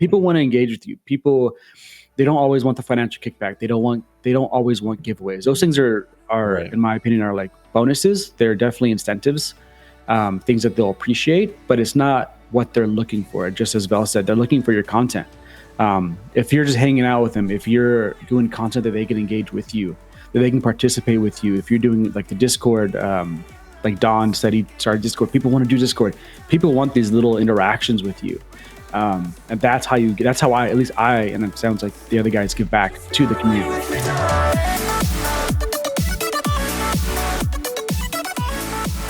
People want to engage with you. People, they don't always want the financial kickback. They don't always want giveaways. Those things are right, in my opinion, are like bonuses. They're definitely incentives, things that they'll appreciate, but it's not what they're looking for. Just as Vel said, they're looking for your content. If you're just hanging out with them, if you're doing content that they can engage with you, that they can participate with you, if you're doing like the Discord, like Don said he started Discord, people want to do Discord. People want these little interactions with you. And that's how at least I, and it sounds like the other guys, give back to the community.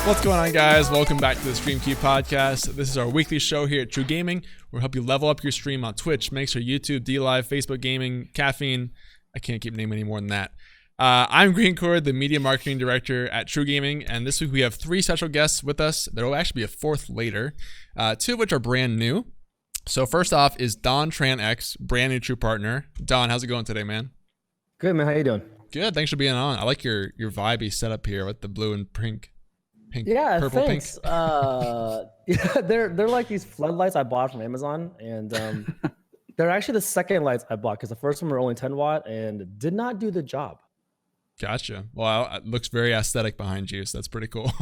What's going on, guys? Welcome back to the StreamKey podcast. This is our weekly show here at TRUgaming. We'll help you level up your stream on Twitch, Mixer, YouTube, DLive, Facebook Gaming, Caffeine. I can't keep naming any more than that. I'm GreenChord, the media marketing director at TRUgaming, and this week we have 3 special guests with us. There will actually be a 4th later, 2 of which are brand new. So first off is DonTranx, brand new True partner. Don, how's it going today, man? Good, man. How you doing? Good. Thanks for being on. I like your vibey setup here with the blue and pink. Yeah, purple, thanks. pink. Yeah, they're like these floodlights I bought from Amazon, and they're actually the second lights I bought because the first one were only 10 watt and did not do the job. Gotcha. Well, it looks very aesthetic behind you, so that's pretty cool.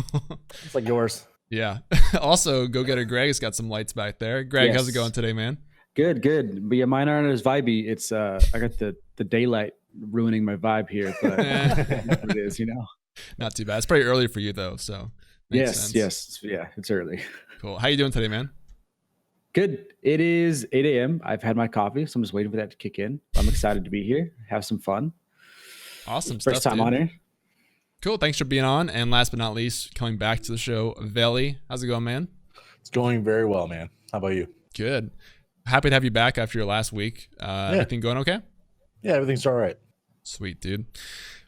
It's like yours. Yeah. Also, GoGetterGreg has got some lights back there. Greg, Yes. How's it going today, man? Good. But yeah, mine aren't as vibey. It's I got the daylight ruining my vibe here, but that's what it is, you know. Not too bad. It's pretty early for you though, so makes sense. Yes. Yeah, it's early. Cool. How you doing today, man? Good. It is 8 a.m. I've had my coffee, so I'm just waiting for that to kick in. I'm excited to be here, have some fun. Awesome First stuff, time dude. on here. Cool. Thanks for being on. And last but not least, coming back to the show, Veli. How's it going, man? It's going very well, man. How about you? Good. Happy to have you back after your last week. Everything going okay? Yeah, everything's all right. Sweet, dude.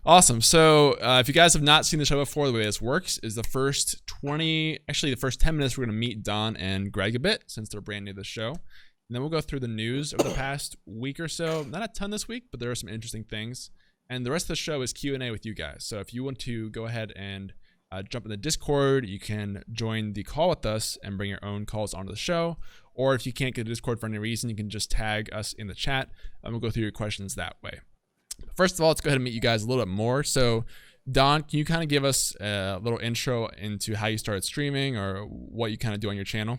Awesome. So if you guys have not seen the show before, the way this works is the first 10 minutes, we're going to meet Don and Greg a bit since they're brand new to the show. And then we'll go through the news over the past week or so. Not a ton this week, but there are some interesting things. And the rest of the show is Q&A with you guys. So if you want to go ahead and jump in the Discord, you can join the call with us and bring your own calls onto the show. Or if you can't get to Discord for any reason, you can just tag us in the chat and we'll go through your questions that way. First of all, let's go ahead and meet you guys a little bit more. So Don, can you kind of give us a little intro into how you started streaming or what you kind of do on your channel?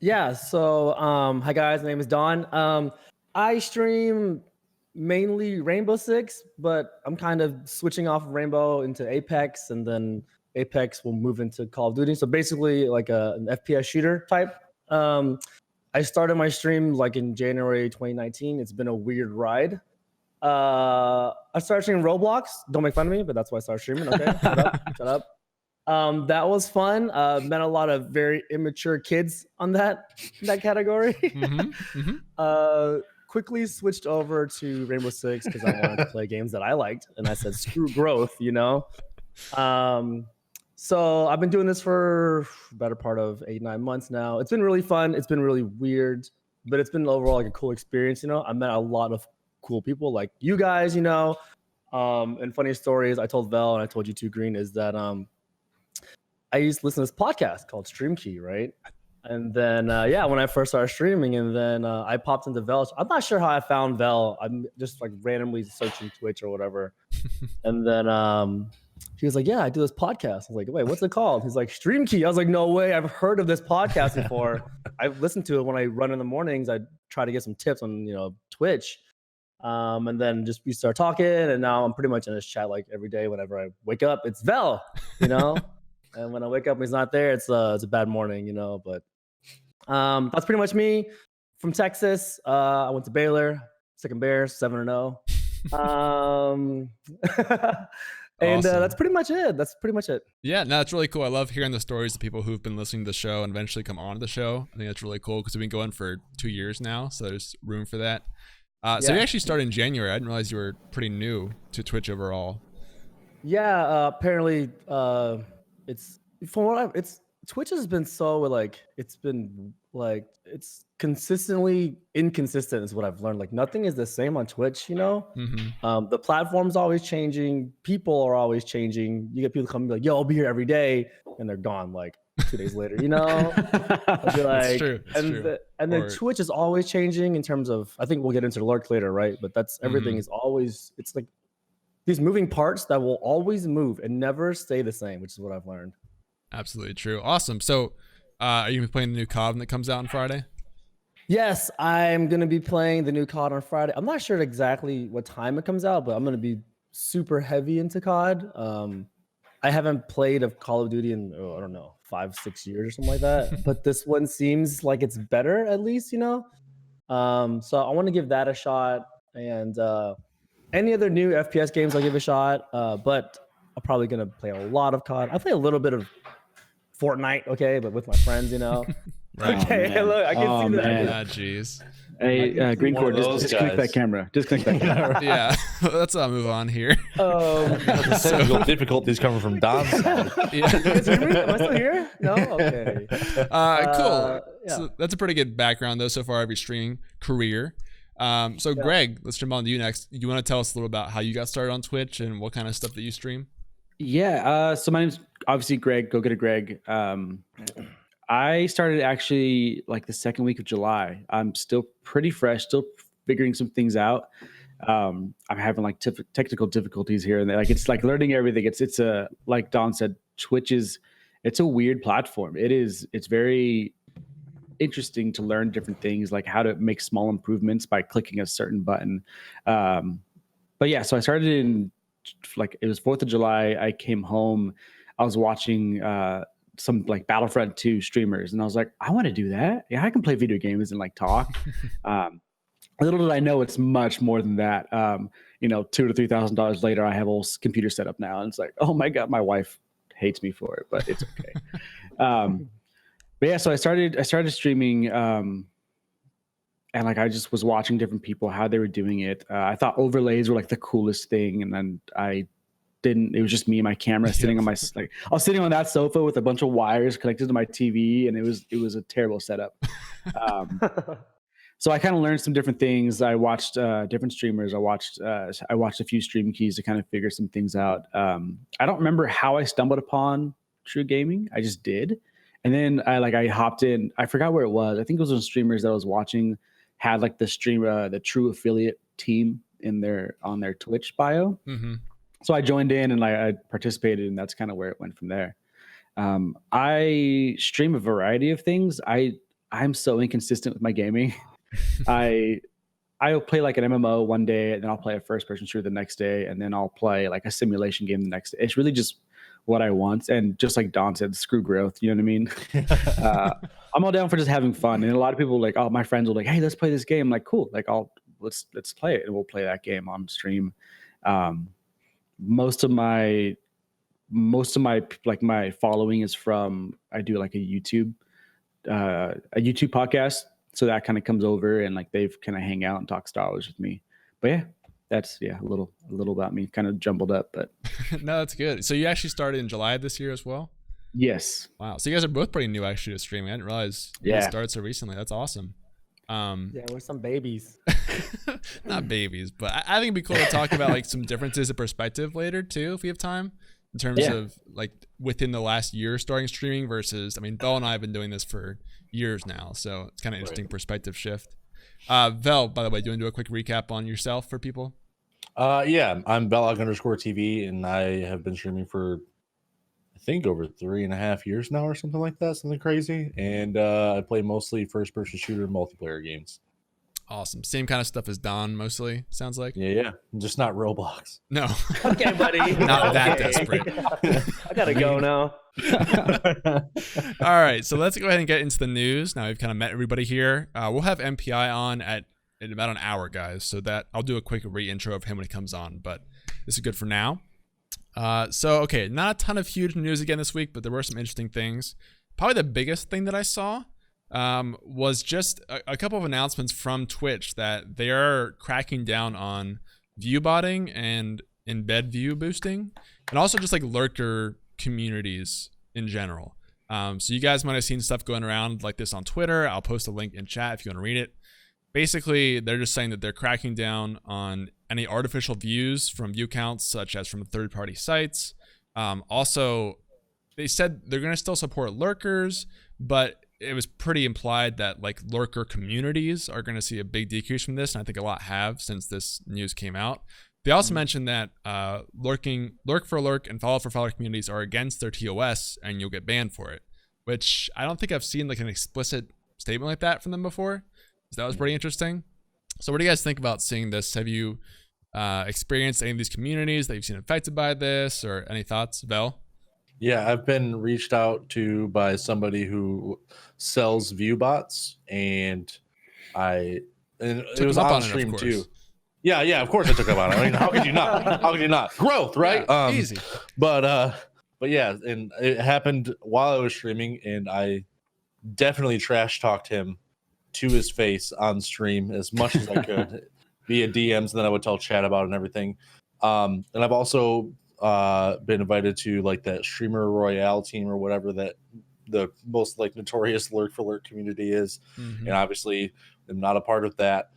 Yeah. So, hi guys. My name is Don. I stream mainly Rainbow Six, but I'm kind of switching off Rainbow into Apex, and then Apex will move into Call of Duty. So basically like an FPS shooter type. I started my stream like in January 2019. It's been a weird ride. I started streaming Roblox. Don't make fun of me, but that's why I started streaming. Okay, shut up. That was fun. Met a lot of very immature kids on that category. Quickly switched over to Rainbow Six because I wanted to play games that I liked, and I said screw growth, you know. So I've been doing this for the better part of 8-9 months now. It's been really fun. It's been really weird, but it's been overall like a cool experience. You know, I met a lot of cool people like you guys. You know, and funny stories. I told Vel and I told you too, Green, is that I used to listen to this podcast called StreamKey, right? And then, when I first started streaming, and then I popped into Vel. I'm not sure how I found Vel. I'm just like randomly searching Twitch or whatever. And then he was like, yeah, I do this podcast. I was like, wait, what's it called? He's like, StreamKey. I was like, no way. I've heard of this podcast before. I've listened to it when I run in the mornings. I try to get some tips on, Twitch. And then just we start talking. And now I'm pretty much in this chat like every day. Whenever I wake up, it's Vel, And when I wake up and he's not there, it's a bad morning, But that's pretty much me. From Texas, I went to Baylor, Second Bears, 7-0. And Awesome. That's pretty much it. Yeah, no, it's really cool. I love hearing the stories of people who've been listening to the show and eventually come on to the show. I think that's really cool because we've been going for 2 years now, so there's room for that. So you actually started in January. I didn't realize you were pretty new to Twitch overall. Yeah, apparently Twitch has been so it's consistently inconsistent is what I've learned. Like nothing is the same on Twitch, The platform's always changing. People are always changing. You get people coming like, yo, I'll be here every day. And they're gone like 2 days later, you know. I'll be like, true. That's true. And then Or- Twitch is always changing in terms of. I think we'll get into the lurk later, right? But that's everything is always. It's like these moving parts that will always move and never stay the same, which is what I've learned. Absolutely true. Awesome. So, are you gonna be playing the new COD that comes out on Friday? Yes, I'm gonna be playing the new COD on Friday. I'm not sure exactly what time it comes out, but I'm gonna be super heavy into COD. I haven't played a Call of Duty in I don't know 5-6 years or something like that. But this one seems like it's better, at least, you know. So I want to give that a shot, and any other new FPS games I'll give a shot. But I'm probably gonna play a lot of COD. I play a little bit of Fortnite, okay, but with my friends, you know. Right. Okay, man. look, I can Oh, see that. man. Ah, jeez. Hey, GreenChord, one of those disconnect guys. that camera. Disconnect that camera. Yeah. Let's move on here. Technical difficulties coming from Don's side. Yeah. You guys hear me? Am I still here? No? Okay. Cool. Yeah. So that's a pretty good background though so far of your streaming career. So Greg, let's jump on to you next. You want to tell us a little about how you got started on Twitch and what kind of stuff that you stream? Yeah. So my name's obviously Greg, GoGetterGreg. I started actually like the second week of July. I'm still pretty fresh, still figuring some things out. I'm having like technical difficulties here and there. Like it's like learning everything. It's a like Don said, Twitch it's a weird platform. It's very interesting to learn different things, like how to make small improvements by clicking a certain button. But yeah, so I started in like it was 4th of July. I came home. I was watching some like Battlefront 2 streamers, and I was like, I want to do that. Yeah, I can play video games and like talk. Little did I know it's much more than that. You know, $2,000 to $3,000 later, I have a whole computer set up now, and it's like, oh my god, my wife hates me for it, but it's okay. But yeah, so I started streaming, and like I just was watching different people how they were doing it. I thought overlays were like the coolest thing, and then it was just me and my camera sitting on my like I was sitting on that sofa with a bunch of wires connected to my TV, and it was a terrible setup. So I kind of learned some different things. I watched different streamers. I watched a few stream keys to kind of figure some things out. I don't remember how I stumbled upon TRUgaming. I just did. And then I hopped in. I forgot where it was. I think it was one streamers that I was watching had like the True affiliate team on their Twitch bio. Mm-hmm. So I joined in and I participated, and that's kind of where it went from there. I stream a variety of things. I'm so inconsistent with my gaming. I'll play like an MMO one day, and then I'll play a first-person shooter the next day, and then I'll play like a simulation game the next day. It's really just what I want, and just like Don said, screw growth. You know what I mean? I'm all down for just having fun, and a lot of people like, oh, my friends will like, hey, let's play this game. I'm like, cool, like let's play it, and we'll play that game on stream. Most of my like my following is from I do like a YouTube podcast, so that kind of comes over and like they've kind of hang out and talk Star Wars with me. But yeah, that's a little about me, kind of jumbled up, but No, that's good. So you actually started in July this year as well? yes. Wow. So you guys are both pretty new actually to streaming. I didn't realize you guys started so recently. That's awesome. Yeah, we're some babies. Not babies, but I think it'd be cool to talk about like some differences of perspective later too, if we have time, in terms of like within the last year starting streaming versus, I mean, Bell and I have been doing this for years now, so it's kind of interesting perspective shift. Vel, by the way, do you want to do a quick recap on yourself for people? Yeah, I'm Belloc_TV, and I have been streaming for I think over 3.5 years now or something like that, something crazy. And I play mostly first-person shooter multiplayer games. Awesome. Same kind of stuff as Don, mostly, sounds like. Yeah. Just not Roblox. No. Okay, buddy. Not that desperate. I gotta go now. All right, so let's go ahead and get into the news. Now we've kind of met everybody here. We'll have MPI on in about an hour, guys, so that I'll do a quick re-intro of him when he comes on, but this is good for now. Okay, not a ton of huge news again this week, but there were some interesting things. Probably the biggest thing that I saw was just a couple of announcements from Twitch that they are cracking down on view botting and embed view boosting, and also just like lurker communities in general. So you guys might have seen stuff going around like this on Twitter. I'll post a link in chat if you want to read it. Basically, they're just saying that they're cracking down on any artificial views from view counts, such as from third-party sites. Also, they said they're going to still support lurkers, but it was pretty implied that like lurker communities are going to see a big decrease from this, and I think a lot have since this news came out. They also mentioned that lurk for lurk and follow for follow communities are against their TOS, and you'll get banned for it, which I don't think I've seen like an explicit statement like that from them before. So that was pretty interesting. So what do you guys think about seeing this? Have you experienced any of these communities that you've seen affected by this, or any thoughts, Vel? Yeah, I've been reached out to by somebody who sells view bots, and it was on stream too. Yeah, of course I took up on it. I mean, how could you not? How could you not? Growth, right? Yeah, easy. But yeah, and it happened while I was streaming, and I definitely trash talked him to his face on stream as much as I could via DMs, and then I would tell chat about it and everything. And I've also been invited to like that streamer royale team or whatever that the most like notorious lurk for lurk community is, and obviously I'm not a part of that.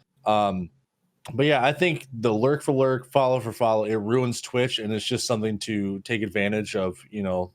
But yeah, I think the lurk for lurk, follow for follow, it ruins Twitch, and it's just something to take advantage of, you know,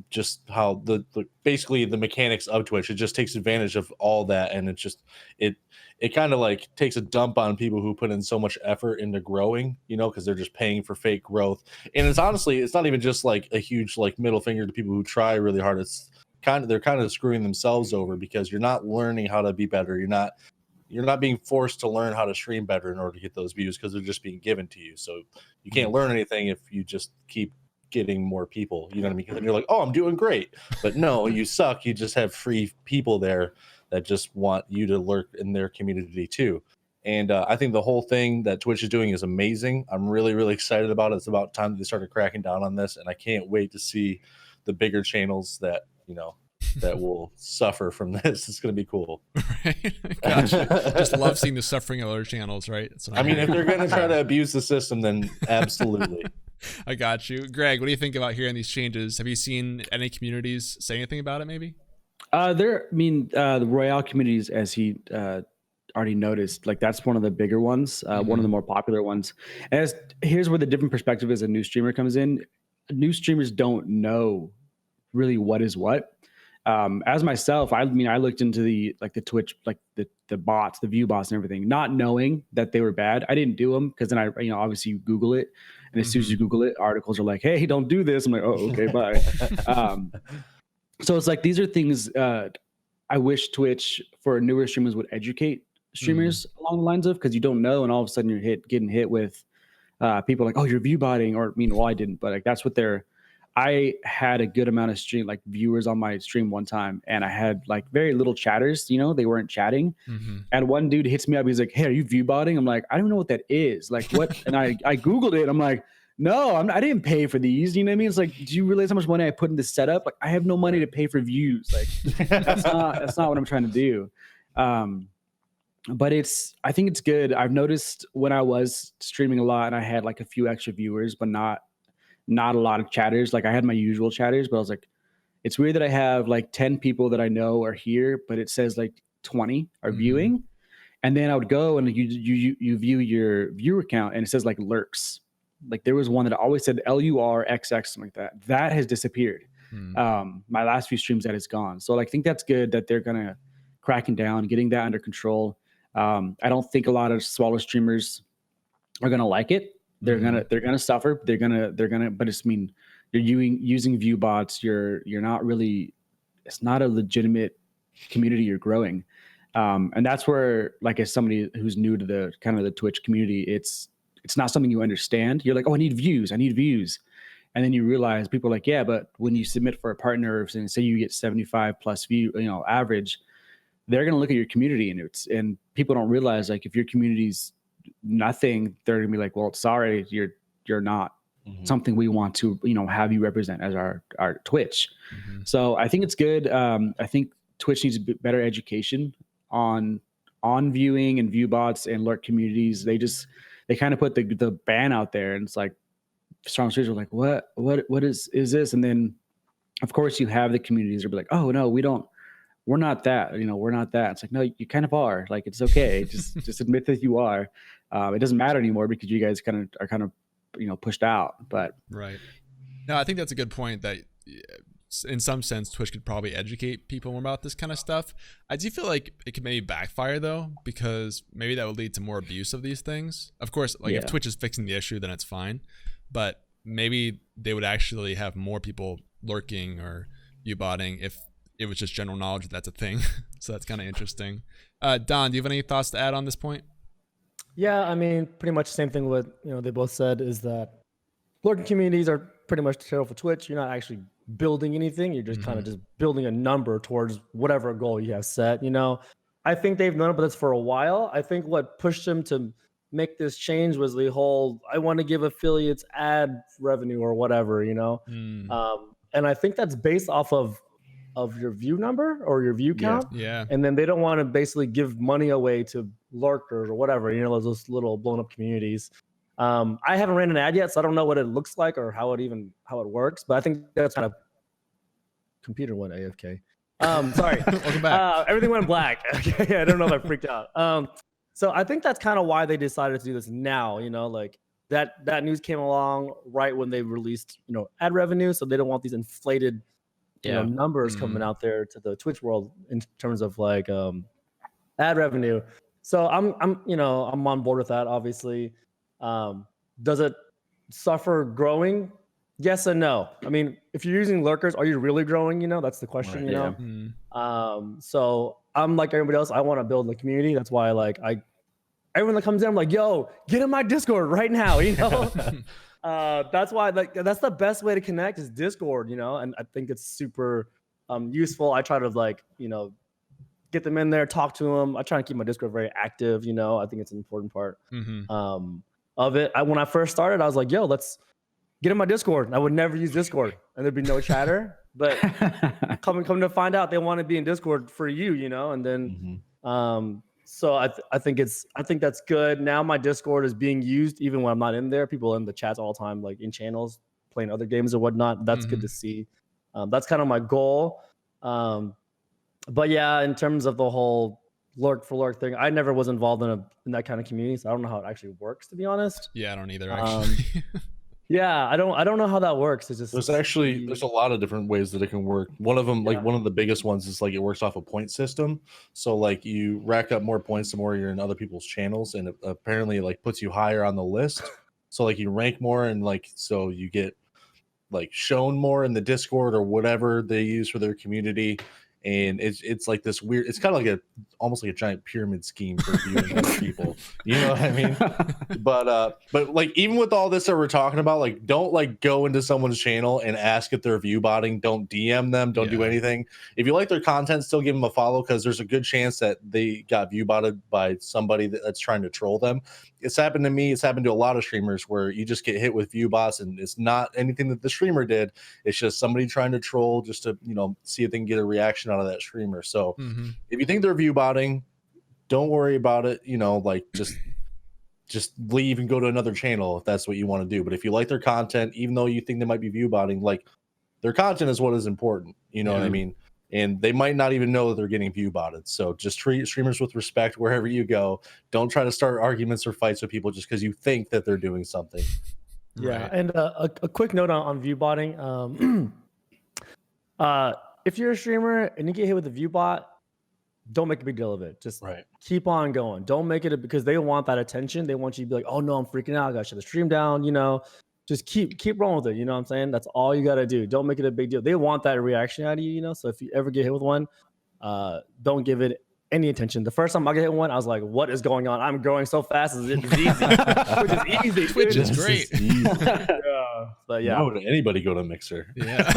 just how the basically the mechanics of Twitch. It just takes advantage of all that, and it kind of like takes a dump on people who put in so much effort into growing, you know, because they're just paying for fake growth. And it's honestly, it's not even just like a huge like middle finger to people who try really hard. It's they're kind of screwing themselves over, because you're not learning how to be better. You're not being forced to learn how to stream better in order to get those views, because they're just being given to you. So you can't learn anything if you just keep getting more people, you know what I mean? Because then you're like, oh, I'm doing great, but no, you suck. You just have free people there that just want you to lurk in their community too. And I think the whole thing that Twitch is doing is amazing. I'm really, really excited about it. It's about time that they started cracking down on this, and I can't wait to see the bigger channels that, you know, that will suffer from this. It's going to be cool. Right? Gotcha. Just love seeing the suffering of other channels, right? I mean, if they're going to try to abuse the system, then absolutely. I got you. Greg, what do you think about hearing these changes? Have you seen any communities say anything about it maybe? The Royale communities, as he already noticed, like that's one of the bigger ones, one of the more popular ones. And here's where the different perspective as a new streamer comes in. New streamers don't know really what is what. As myself, I looked into the Twitch, like the bots, the view bots and everything, not knowing that they were bad. I didn't do them because then obviously you Google it, and as soon as you Google it, articles are like, hey, don't do this. I'm like, oh, okay, bye. So it's like, these are things I wish Twitch for newer streamers would educate streamers along the lines of, because you don't know, and all of a sudden you're getting hit with people like, oh, you're view botting, or well, I didn't, but like that's what I had a good amount of viewers on my stream one time, and I had like very little chatters, you know, they weren't chatting. And one dude hits me up, he's like, hey, are you view botting? I'm like, I don't know what that is. Like, what? And I Googled it. I'm like, no, I didn't pay for these. You know what I mean? It's like, do you realize how much money I put in this setup? Like, I have no money to pay for views. Like, that's not what I'm trying to do. But I think it's good. I've noticed when I was streaming a lot and I had like a few extra viewers, but not a lot of chatters. Like I had my usual chatters, but I was like, it's weird that I have like 10 people that I know are here, but it says like 20 are viewing. And then I would go and you view your viewer count, and it says like lurks. Like there was one that always said LURXX, something like that. That has disappeared. My last few streams, that is gone. So like, I think that's good that they're gonna cracking down, getting that under control. I don't think a lot of smaller streamers are gonna like it. They're gonna suffer. They're gonna. But it's you're using view bots. You're not really. It's not a legitimate community you're growing, and that's where, like, as somebody who's new to the kind of the Twitch community, it's not something you understand. You're like, oh, I need views, and then you realize people are like, yeah, but when you submit for a partner, and say you get 75 plus view, average, they're gonna look at your community, and people don't realize, like, if your community's nothing, they're gonna be like, well, sorry, you're not something we want to have you represent as our Twitch. So I think it's good. I think Twitch needs better education on viewing and view bots and lurk communities. They kind of put the ban out there, and it's like strong streamers are like, what is this? And then of course you have the communities that are like, oh no, we're not that, we're not that. It's like, no, you kind of are. Like, it's okay. just admit that you are. It doesn't matter anymore because you guys are kind of pushed out. But right. No, I think that's a good point that in some sense Twitch could probably educate people more about this kind of stuff. I do feel like it could maybe backfire though, because maybe that would lead to more abuse of these things. Of course, like if Twitch is fixing the issue, then it's fine, but maybe they would actually have more people lurking or viewbotting if it was just general knowledge that that's a thing. So that's kind of interesting. Don, do you have any thoughts to add on this point? Yeah, I mean, pretty much the same thing what they both said, is that lurking communities are pretty much terrible for Twitch. You're not actually building anything. You're just kind of just building a number towards whatever goal you have set. I think they've known about this for a while. I think what pushed them to make this change was the whole, I want to give affiliates ad revenue or whatever, and I think that's based off of your view number or your view count. Yeah. And then they don't want to basically give money away to lurkers or whatever, those little blown up communities. I haven't ran an ad yet, so I don't know what it looks like or how it works, but I think that's kind of computer went AFK. Sorry. Welcome back. Everything went black. Okay, I don't know if I freaked out. So I think that's kind of why they decided to do this now, like that news came along right when they released, ad revenue. So they don't want these inflated, numbers coming out there to the Twitch world in terms of like ad revenue. So I'm on board with that, obviously. Does it suffer growing? Yes and no. I mean, if you're using lurkers, are you really growing? That's the question, So I'm like everybody else. I want to build the community. That's why everyone that comes in, I'm like, yo, get in my Discord right now, that's why that's the best way to connect is Discord, and I think it's super useful. I try to get them in there, talk to them. I try to keep my Discord very active, I think it's an important part of it. When I first started, I was like, yo, let's get in my Discord. I would never use Discord and there'd be no chatter, but come to find out they want to be in Discord for you, and then so I think that's good. Now my Discord is being used even when I'm not in there. People in the chats all the time, like in channels, playing other games or whatnot. That's good to see. That's kind of my goal. But yeah, in terms of the whole lurk for lurk thing, I never was involved in that kind of community, so I don't know how it actually works, to be honest. Yeah, I don't either, actually. Yeah, I don't know how that works. It's just there's a lot of different ways that it can work. One of them, one of the biggest ones, is it works off a point system. So you rack up more points the more you're in other people's channels, and it apparently puts you higher on the list. So you rank more, and so you get shown more in the Discord or whatever they use for their community. And it's like this weird, it's kind of almost like a giant pyramid scheme for viewing other people. You know what I mean? But even with all this that we're talking about, don't go into someone's channel and ask if they're view botting. Don't DM them. Don't do anything. If you like their content, still give them a follow, because there's a good chance that they got view botted by somebody that's trying to troll them. It's happened to me. It's happened to a lot of streamers where you just get hit with view bots, and it's not anything that the streamer did. It's just somebody trying to troll just to see if they can get a reaction out of that streamer. So if you think they're view botting, don't worry about it. Just leave and go to another channel if that's what you want to do. But if you like their content, even though you think they might be view botting, their content is what is important. You know what I mean? And they might not even know that they're getting view botted. So just treat streamers with respect wherever you go. Don't try to start arguments or fights with people just because you think that they're doing something. Yeah, right. And a quick note on view botting. If you're a streamer and you get hit with a view bot, don't make a big deal of it. Just keep on going. Don't make it because they want that attention. They want you to be like, oh no, I'm freaking out. I gotta shut the stream down. Just keep rolling with it. You know what I'm saying? That's all you gotta do. Don't make it a big deal. They want that reaction out of you. So if you ever get hit with one, don't give it any attention. The first time I get hit with one, I was like, what is going on? I'm growing so fast. It's easy. Which is easy. Twitch is great. But yeah. Why would anybody go to Mixer? Yeah.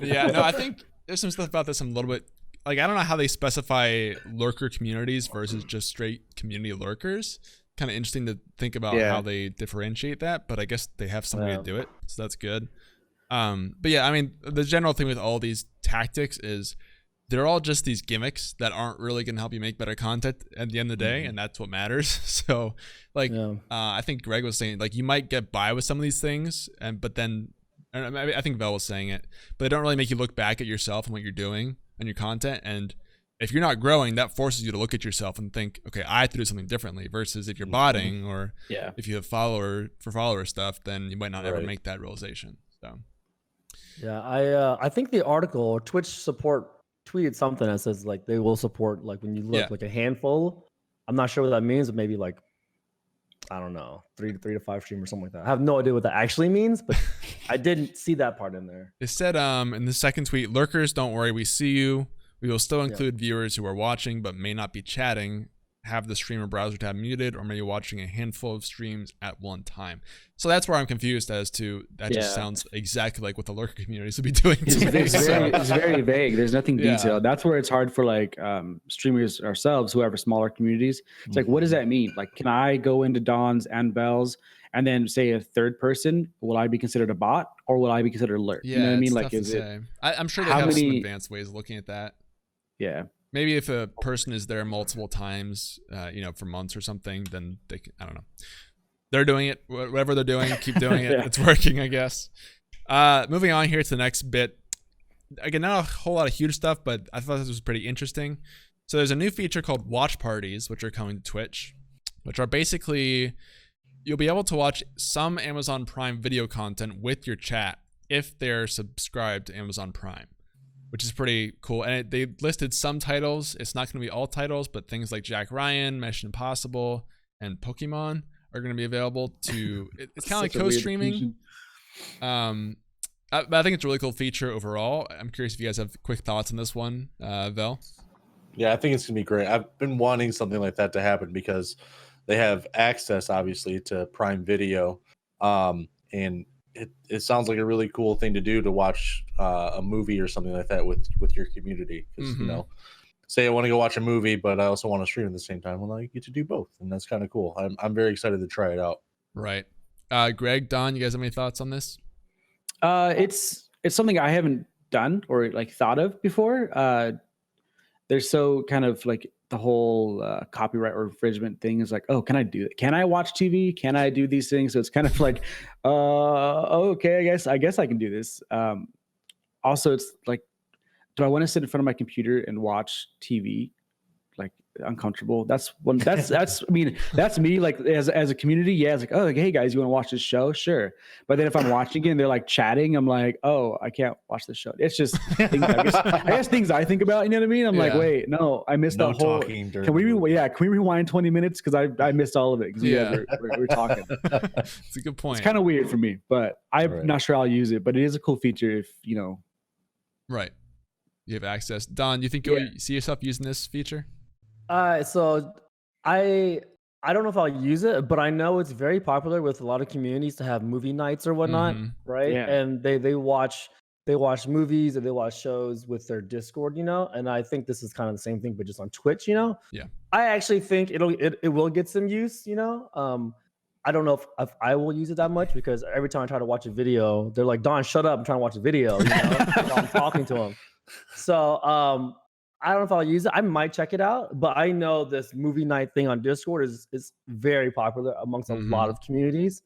Yeah. No, I think there's some stuff about this I'm a little bit I don't know how they specify lurker communities versus just straight community lurkers. Kind of interesting to think about how they differentiate that, but I guess they have some way to do it, so that's good. But yeah, I mean, the general thing with all these tactics is they're all just these gimmicks that aren't really going to help you make better content at the end of the day, and that's what matters. So I think Greg was saying you might get by with some of these things, but then I think Vel was saying it, but they don't really make you look back at yourself and what you're doing and your content, and if you're not growing, that forces you to look at yourself and think, okay, I have to do something differently, versus if you're botting or if you have follower stuff, then you might not ever make that realization. So yeah, I think the article or Twitch support tweeted something that says like they will support like when you look like a handful. I'm not sure what that means, but maybe like, I don't know, 3 to 5 stream or something like that. I have no idea what that actually means, but I didn't see that part in there. It said in the second tweet, lurkers, don't worry, we see you. We will still include viewers who are watching but may not be chatting, have the stream or browser tab muted, or may be watching a handful of streams at one time. So that's where I'm confused as to, that just sounds exactly like what the lurker communities would be doing. It's very vague. There's nothing detailed. That's where it's hard for like streamers ourselves who have smaller communities. It's like, what does that mean? Like, can I go into Don's and Bell's and then say a third person? Will I be considered a bot or will I be considered a lurk? Yeah, you know what I mean? it's Like, tough to is it? say. I'm sure they have some advanced ways of looking at that. Yeah. Maybe if a person is there multiple times, for months or something, then they can, I don't know. They're doing it, whatever they're doing, keep doing it. It's working, I guess. Moving on here to the next bit. Again, not a whole lot of huge stuff, but I thought this was pretty interesting. So there's a new feature called watch parties, which are coming to Twitch, which are basically, you'll be able to watch some Amazon Prime video content with your chat if they're subscribed to Amazon Prime, which is pretty cool. And they listed some titles. It's not going to be all titles, but things like Jack Ryan, Mission Impossible, and Pokemon are going to be available to, it's kind of like co-streaming. But I think it's a really cool feature overall. I'm curious if you guys have quick thoughts on this one, Vel. Yeah, I think it's going to be great. I've been wanting something like that to happen because they have access, obviously, to Prime Video. And it sounds like a really cool thing to do, to watch a movie or something like that with your community. Because say I want to go watch a movie, but I also want to stream at the same time. Well, I get to do both, and that's kind of cool. I'm very excited to try it out. Right. Greg, Don, you guys have any thoughts on this? It's something I haven't done or like thought of before. There's so kind of like the whole copyright or infringement thing is like, oh, can I do it? Can I watch TV? Can I do these things? So it's kind of like, okay, I guess I can do this. Also, it's like, do I want to sit in front of my computer and watch TV? Like, uncomfortable. That's I mean, that's me. Like as a community, yeah. It's like, oh, like, hey guys, you want to watch this show? Sure. But then if I'm watching it and they're like chatting, I'm like, oh, I can't watch this show. It's just things, I guess things I think about. You know what I mean? I'm like, wait, no, I missed the whole. Can we rewind 20 minutes because I missed all of it because we're talking. It's a good point. It's kind of weird for me, but I'm not sure I'll use it. But it is a cool feature if you know. Right. You have access. Don, do you think you'll see yourself using this feature? So I don't know if I'll use it, but I know it's very popular with a lot of communities to have movie nights or whatnot, right? Yeah. And they watch movies or they watch shows with their Discord, and I think this is kind of the same thing, but just on Twitch, Yeah. I actually think it will get some use, I don't know if I will use it that much because every time I try to watch a video, they're like, Don, shut up, I'm trying to watch a video, while I'm talking to them. So I don't know if I'll use it. I might check it out, but I know this movie night thing on Discord is very popular amongst a lot of communities.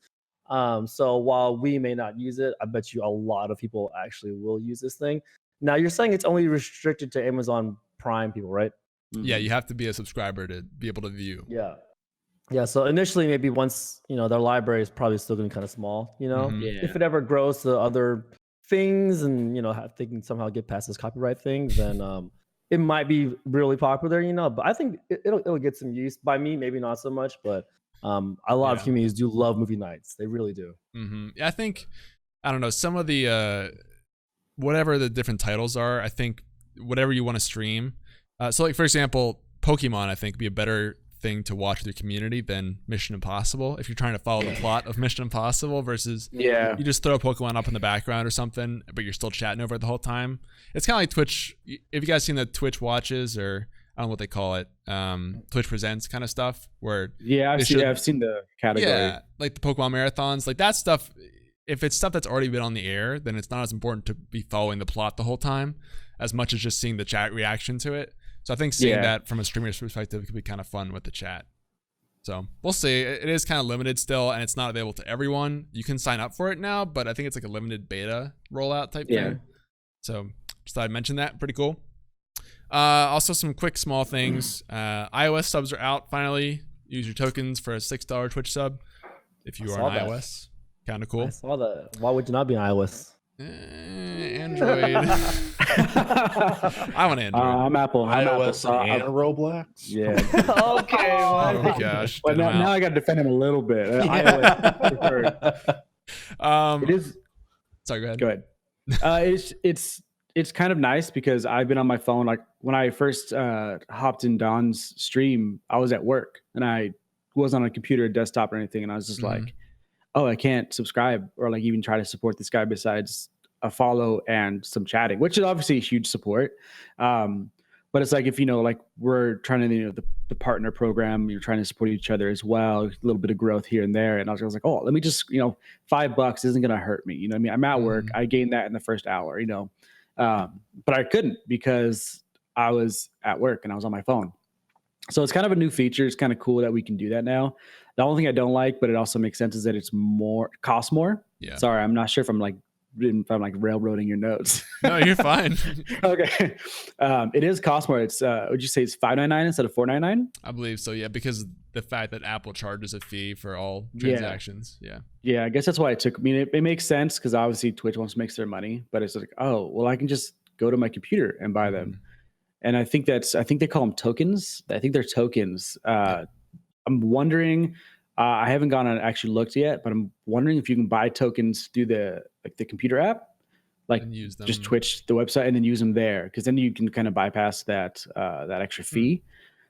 So while we may not use it, I bet you a lot of people actually will use this thing. Now you're saying it's only restricted to Amazon Prime people, right? Yeah, you have to be a subscriber to be able to view. Yeah. So initially, maybe once their library is probably still going to be kind of small. If it ever grows to other things, and if they can somehow get past this copyright thing, then it might be really popular. But I think it'll get some use by me. Maybe not so much, but a lot of communities do love movie nights. They really do. Yeah, I think I don't know some of the whatever the different titles are. I think whatever you want to stream. So like for example, Pokemon, I think would be a better thing to watch with your community than Mission Impossible if you're trying to follow the plot of Mission Impossible versus you just throw Pokemon up in the background or something, but you're still chatting over it the whole time. It's kind of like Twitch. If you guys seen the Twitch watches, or I don't know what they call it, Twitch Presents kind of stuff, where I've seen the category, like the Pokemon marathons, like that stuff. If it's stuff that's already been on the air, then it's not as important to be following the plot the whole time as much as just seeing the chat reaction to it. So I think seeing that from a streamer's perspective could be kind of fun with the chat. So we'll see. It is kind of limited still, and it's not available to everyone. You can sign up for it now, but I think it's like a limited beta rollout type thing. So just thought I'd mention that. Pretty cool. Also, some quick small things. iOS subs are out finally. Use your tokens for a $6 Twitch sub if you are on iOS. Kind of cool. I saw that. Why would you not be on iOS? Android. I'm on Android. I'm Apple. I'm iOS Apple. and Roblox. Yeah. Okay. Oh my gosh. But now I got to defend him a little bit. iOS preferred. It is. Sorry, go ahead. Go ahead. It's kind of nice because I've been on my phone. Like when I first hopped in Don's stream, I was at work and I wasn't on a computer, desktop, or anything, and I was just like, "Oh, I can't subscribe or like even try to support this guy besides a follow and some chatting," which is obviously a huge support. But it's like if like we're trying to the partner program, you're trying to support each other as well, a little bit of growth here and there. And I was like, oh, let me just $5 isn't gonna hurt me. I mean, I'm at work. I gained that in the first hour. But I couldn't because I was at work and I was on my phone. So it's kind of a new feature. It's kind of cool that we can do that now. The only thing I don't like, but it also makes sense, is that costs more. Yeah. Sorry, I'm not sure if I'm railroading your notes. No, you're fine. Okay. It is cost more. It's would you say it's $5.99 instead of $4.99? I believe so, yeah, because the fact that Apple charges a fee for all transactions. Yeah, I guess that's why it took. I mean, it makes sense because obviously Twitch wants to make their money, but it's like, oh, well, I can just go to my computer and buy them. And I think they call them tokens. I think they're tokens. I'm wondering. I haven't gone and actually looked yet, but I'm wondering if you can buy tokens through the computer app, like use them. Just Twitch, the website, and then use them there, because then you can kind of bypass that extra fee.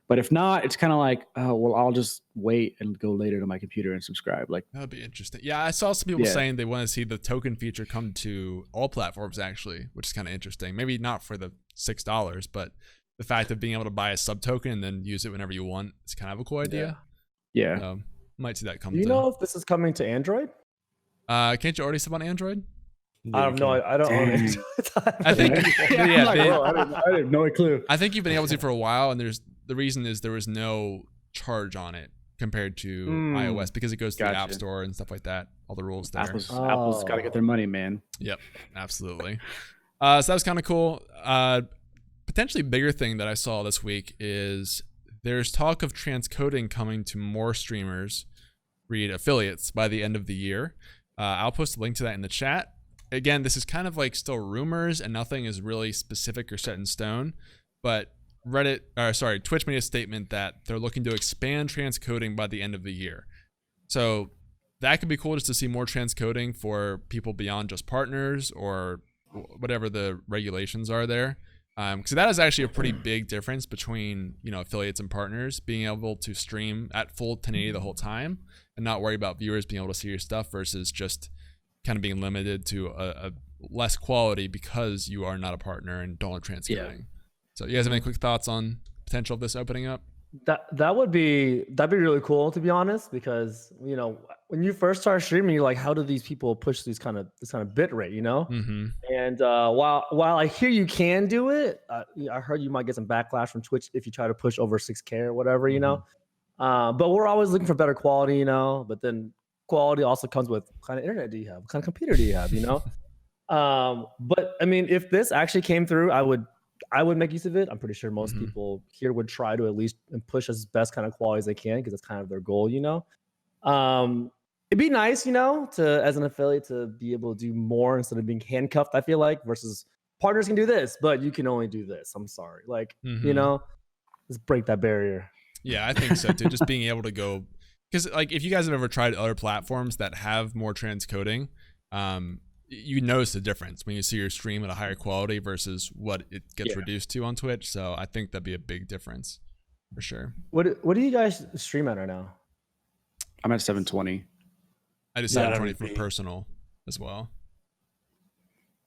But if not, it's kind of like, oh, well, I'll just wait and go later to my computer and subscribe. Like that would be interesting. Yeah, I saw some people saying they want to see the token feature come to all platforms actually, which is kind of interesting. Maybe not for the $6, but the fact of being able to buy a sub token and then use it whenever you want, it's kind of a cool idea. Yeah. Might see that come. Do you know if this is coming to Android? Can't you already sub on Android? I don't know. I don't own it. I think. I have no clue. I think you've been able to for a while, and the reason is there was no charge on it compared to iOS because it goes to the App Store and stuff like that. All the rules there. Apple's got to get their money, man. Yep, absolutely. So that was kind of cool. Potentially bigger thing that I saw this week is there's talk of transcoding coming to more streamers, read affiliates, by the end of the year. I'll post a link to that in the chat. Again, this is kind of like still rumors and nothing is really specific or set in stone, but Twitch made a statement that they're looking to expand transcoding by the end of the year. So that could be cool, just to see more transcoding for people beyond just partners or whatever the regulations are there. Because that is actually a pretty big difference between affiliates and partners, being able to stream at full 1080 the whole time and not worry about viewers being able to see your stuff versus just kind of being limited to a less quality because you are not a partner and don't have transcoding. So you guys have any quick thoughts on potential of this opening up? That'd be really cool, to be honest, because when you first start streaming, you're like, how do these people push this kind of bit rate, And while I hear you can do it, I heard you might get some backlash from Twitch if you try to push over 6K or whatever, but we're always looking for better quality, but then quality also comes with what kind of internet do you have, what kind of computer do you have, but I mean, if this actually came through, I would make use of it. I'm pretty sure most people here would try to at least push as best kind of quality as they can, because that's kind of their goal, It'd be nice, to, as an affiliate, to be able to do more instead of being handcuffed, I feel like, versus partners can do this, but you can only do this. I'm sorry. Like, let's break that barrier. Yeah, I think so too. Just being able to go, because like if you guys have ever tried other platforms that have more transcoding, you notice the difference when you see your stream at a higher quality versus what it gets reduced to on Twitch. So I think that'd be a big difference for sure. What do you guys stream at right now? I'm at 720. I just 720 for personal as well.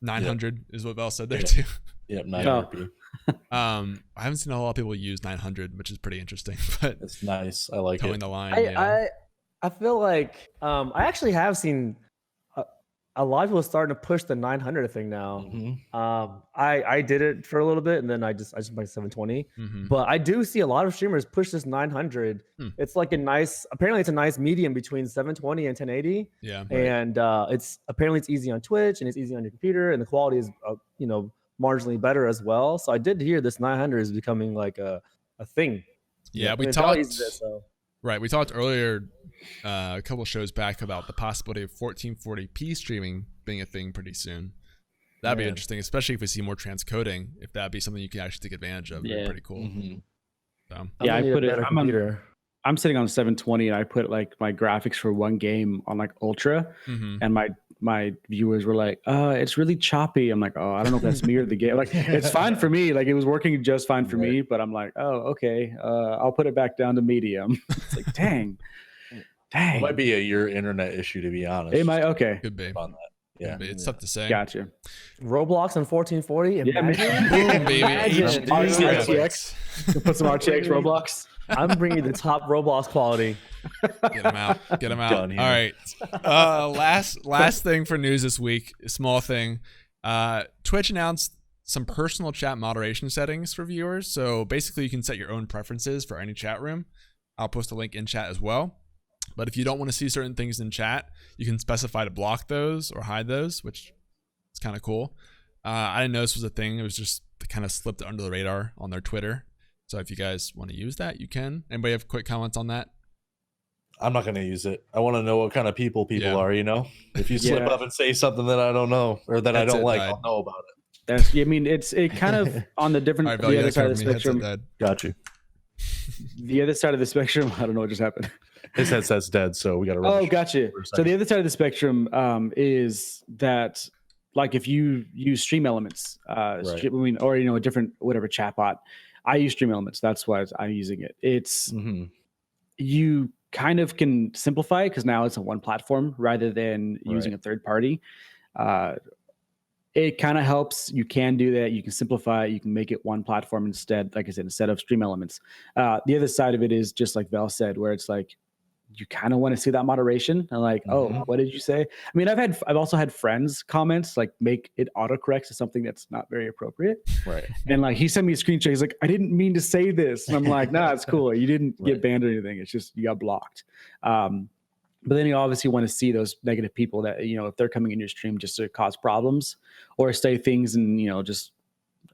900 is what Bell said there too. Yep, 900p. I haven't seen a lot of people use 900, which is pretty interesting. But it's nice. I like towing it. The line. I feel like I actually have seen a lot of people starting to push the 900 thing now. I did it for a little bit, and then I just went 720. But I do see a lot of streamers push this 900. It's like apparently it's a nice medium between 720 and 1080. Yeah. Right. And it's easy on Twitch and it's easy on your computer, and the quality is marginally better as well. So I did hear this 900 is becoming like a thing. Yeah, we talked. Right, we talked earlier a couple shows back about the possibility of 1440p streaming being a thing pretty soon. That'd be interesting, especially if we see more transcoding. If that'd be something you can actually take advantage of, it'd be pretty cool. So. Yeah, I put it. I'm sitting on 720, and I put like my graphics for one game on like ultra, and my viewers were like, it's really choppy. I'm like, I don't know if that's me or the game. Like, it's fine for me. Like, it was working just fine for me, but I'm like, okay, I'll put it back down to medium. It's like, dang. It might be your internet issue, to be honest. It might. Okay, could be. On that. Yeah, it's tough to say. Gotcha. Roblox on 1440. Yeah, boom, baby. RTX. Put some RTX Roblox. I'm bringing the top Roblox quality. Get them out. Get them out. All right. Last thing for news this week. A small thing. Twitch announced some personal chat moderation settings for viewers. So basically, you can set your own preferences for any chat room. I'll post a link in chat as well. But if you don't want to see certain things in chat, you can specify to block those or hide those, which is kind of cool. I didn't know this was a thing. It was just kind of slipped under the radar on their Twitter. So if you guys want to use that, you can. Anybody have quick comments on that? I'm not going to use it. I want to know what kind of people are, you know? If you slip up and say something that I don't know or that I don't like, I'll know about it. I mean, it kind of on the different right, the other side of the spectrum. Got you. The other side of the spectrum, I don't know what just happened. His headset's dead, so we got to gotcha. So the other side of the spectrum is that, like, if you use Stream Elements, or a different whatever chatbot, I use Stream Elements. That's why I'm using it. It's you kind of can simplify it because now it's on one platform rather than using a third party. It kind of helps. You can do that. You can simplify it. You can make it one platform instead. Like I said, instead of Stream Elements. The other side of it is just like Val said, where it's like, you kind of want to see that moderation and like, what did you say? I mean, I've also had friends comments like make it autocorrect to something that's not very appropriate. Right. And like he sent me a screenshot. He's like, I didn't mean to say this. And I'm like, nah, it's cool. You didn't get banned or anything. It's just you got blocked. But then you obviously want to see those negative people that, you know, if they're coming in your stream just to cause problems or say things and, you know, just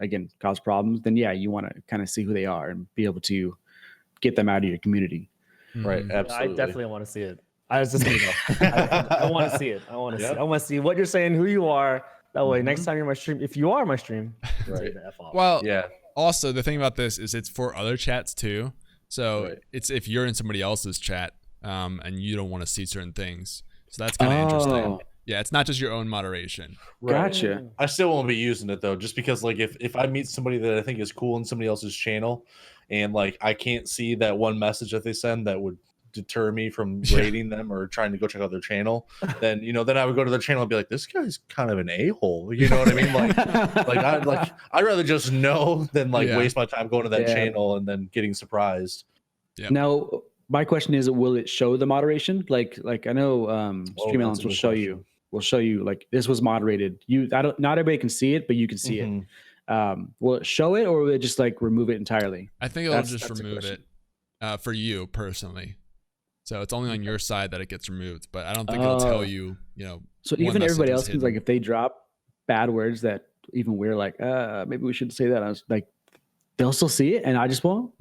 again, cause problems, then yeah, you want to kind of see who they are and be able to get them out of your community. Right, absolutely. I definitely want to see it. I was just gonna go. I want to see it. I want to see. I want to see what you're saying, who you are. That way, next time you're my stream, if you are my stream, right. The F off. Well, yeah. Also, the thing about this is it's for other chats too. So it's if you're in somebody else's chat, and you don't want to see certain things. So that's kind of interesting. Yeah, it's not just your own moderation. Right. Gotcha. I still won't be using it though, just because like if I meet somebody that I think is cool in somebody else's channel, and like I can't see that one message that they send that would deter me from rating them or trying to go check out their channel, then then I would go to their channel and be like, this guy's kind of an a-hole. You know what I mean? I'd rather just know than waste my time going to that channel and then getting surprised. Yep. Now, my question is, will it show the moderation? Like I know Stream Elements will show you. Will show you like this was moderated. Not everybody can see it, but you can see it. Will it show it, or will it just like remove it entirely? I think it'll just remove it for you personally. So it's only on your side that it gets removed, but I don't think it'll tell you. So even everybody else can, like, if they drop bad words that even we're like, maybe we shouldn't say that. I was like, they'll still see it, and I just won't.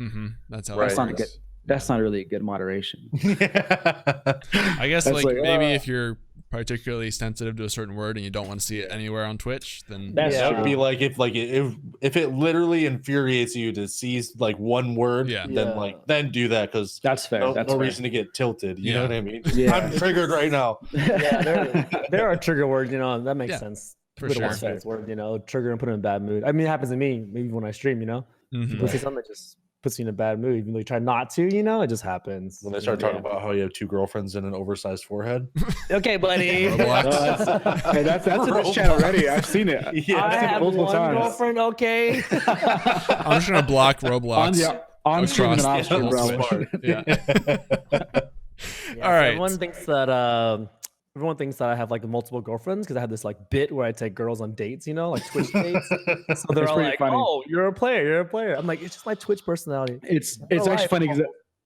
That's how. That's not good. That's not really a good moderation. I guess maybe if you're particularly sensitive to a certain word and you don't want to see it anywhere on Twitch, then that would be like if it literally infuriates you to see like one word, then do that, because that's fair. No reason to get tilted. You know what I mean? Yeah. I'm triggered right now. Yeah, there are trigger words. That makes sense. For sure. Word, trigger and put in a bad mood. I mean, it happens to me. Maybe when I stream, people say something that just puts you in a bad mood, even though you try not to, it just happens. When they start talking about how you have 2 girlfriends and an oversized forehead. Okay, buddy. That's in this chat already. I've seen it. Yeah, I have multiple times. Girlfriend. Okay. I'm just gonna block Roblox. On stream and off stream, bro. All right. Everyone thinks that I have like multiple girlfriends because I have this like bit where I take girls on dates, like Twitch dates. So they're all like, funny. "Oh, you're a player. I'm like, it's just my Twitch personality. It's actually funny because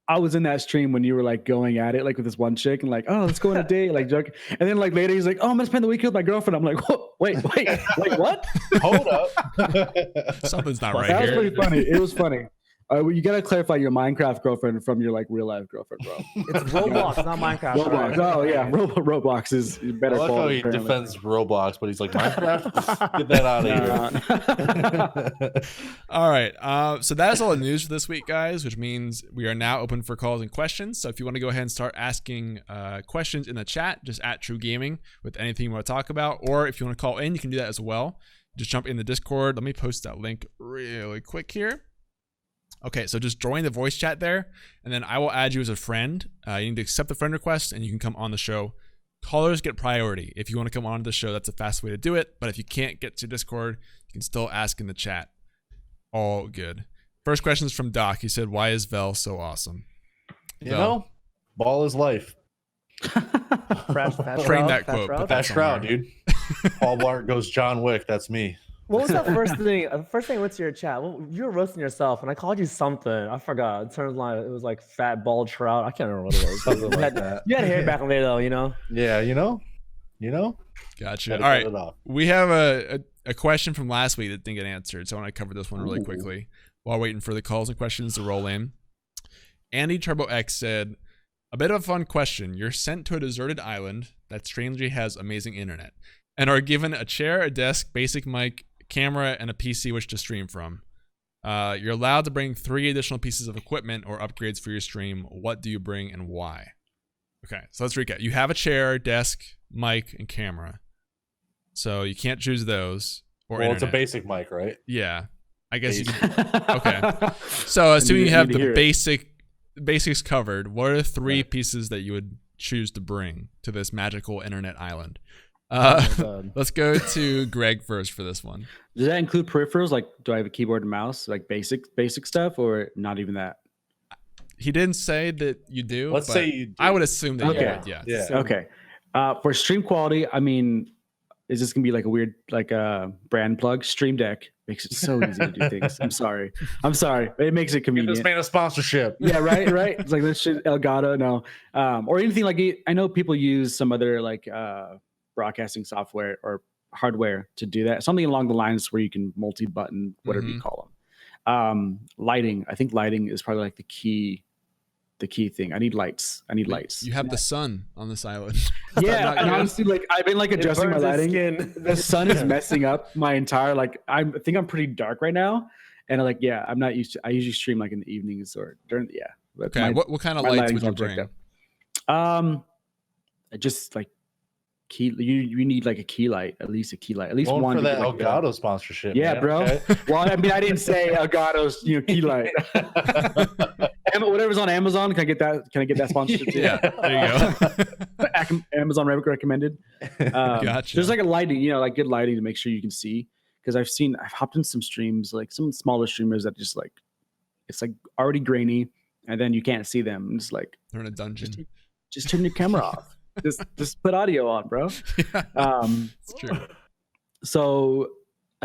I was in that stream when you were like going at it, like with this one chick, and like, oh, let's go on a date, like joking. And then like later, he's like, oh, I'm gonna spend the weekend with my girlfriend. I'm like, whoa, wait, what? Hold up. Something's not right That was here. pretty funny. It was funny. You gotta clarify your Minecraft girlfriend from your like real life girlfriend, bro. It's Roblox, not Minecraft. Roblox. Oh yeah, Roblox is better. I like how quality, he apparently. defends Roblox, but he's like, Minecraft, get that out of here. All right. So that is all the news for this week, guys, which means we are now open for calls and questions. So if you want to go ahead and start asking questions in the chat, just at TRUgaming with anything you want to talk about, or if you want to call in, you can do that as well. Just jump in the Discord. Let me post that link really quick here. Okay, so just join the voice chat there, and then I will add you as a friend. You need to accept the friend request, and you can come on the show. Callers get priority. If you want to come on the show, that's the fast way to do it. But if you can't get to Discord, you can still ask in the chat. All good. First question is from Doc. He said, why is Vel so awesome? You know, ball is life. Frame that quote. Put that Fast somewhere. Shroud, dude. Paul Blart goes John Wick. That's me. What was that first thing? The first thing I went to your chat. Well, you were roasting yourself, and I called you something. I forgot. It turns out it was like fat bald trout. I can't remember what it was. Something like that. You had hair back in the day, though. You know. Yeah, you know. Gotcha. All Gotta right. cut it off. We have a question from last week that didn't get answered, so I want to cover this one really quickly while waiting for the calls and questions to roll in. Andy Turbo X said, a bit of a fun question. You're sent to a deserted island that strangely has amazing internet and are given a chair, a desk, basic mic, camera, and a PC which to stream from. You're allowed to bring 3 additional pieces of equipment or upgrades for your stream. What do you bring and why? Okay, so let's recap. You have a chair, desk, mic, and camera. So you can't choose those. Or Well, it's a internet. basic mic, right? Yeah. I guess you can. Okay. So assuming you have the basics covered, what are the 3 pieces that you would choose to bring to this magical internet island? Let's go to Greg first for this one. Does that include peripherals? Like, do I have a keyboard and mouse? Like basic stuff, or not even that? He didn't say that you do. Let's but say you do. I would assume that Okay. you would. Yeah. Yeah. Okay. For stream quality, I mean, is this gonna be like a weird brand plug? Stream Deck makes it so easy to do things. I'm sorry. It makes it Give convenient. this man a sponsorship. Yeah, right. It's like this shit, Elgato, no, or anything like it. I know people use some other like broadcasting software or hardware to do that. Something along the lines where you can multi-button, whatever you call them. Lighting. I think lighting is probably like the key thing. I need lights. You have the sun on this island. Yeah, not and good? honestly, like I've been like adjusting my lighting. The sun is messing up my entire I think I'm pretty dark right now, and I'm not used to. I usually stream like in the evenings or during but Okay. What kind of my lights would lighting's you all checked bring? Just like key. You need like a key light, at least Going one for to that get, like, Elgato sponsorship. yeah, man. bro. Okay. Well, I mean, I didn't say Elgato's key light. Whatever's on Amazon, can I get that sponsorship too? Yeah. There you go. Amazon recommended. Gotcha. There's like a lighting, like good lighting to make sure you can see. Because I've hopped in some streams, like some smaller streamers that just like it's like already grainy, and then you can't see them. And it's like They're in a dungeon. just turn your camera off. Just put audio on, bro. It's true. So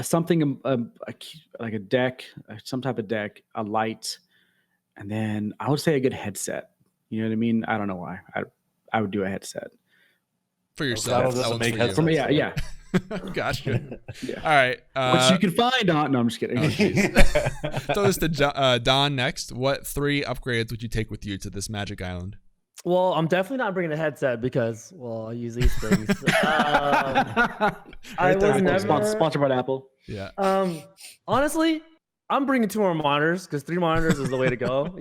something like a deck, some type of deck, a light, and then I would say a good headset. You know what I mean? I don't know why. I would do a headset. For yourself. Elgato doesn't make for you. headsets. For me, yeah. Gotcha. Yeah. All right. Which you can find on. No, I'm just kidding. So this to Don next. What 3 upgrades would you take with you to this magic island? Well, I'm definitely not bringing a headset because, I use these things. I was never sponsored by Apple. Yeah. Honestly, I'm bringing 2 more monitors because 3 monitors is the way to go.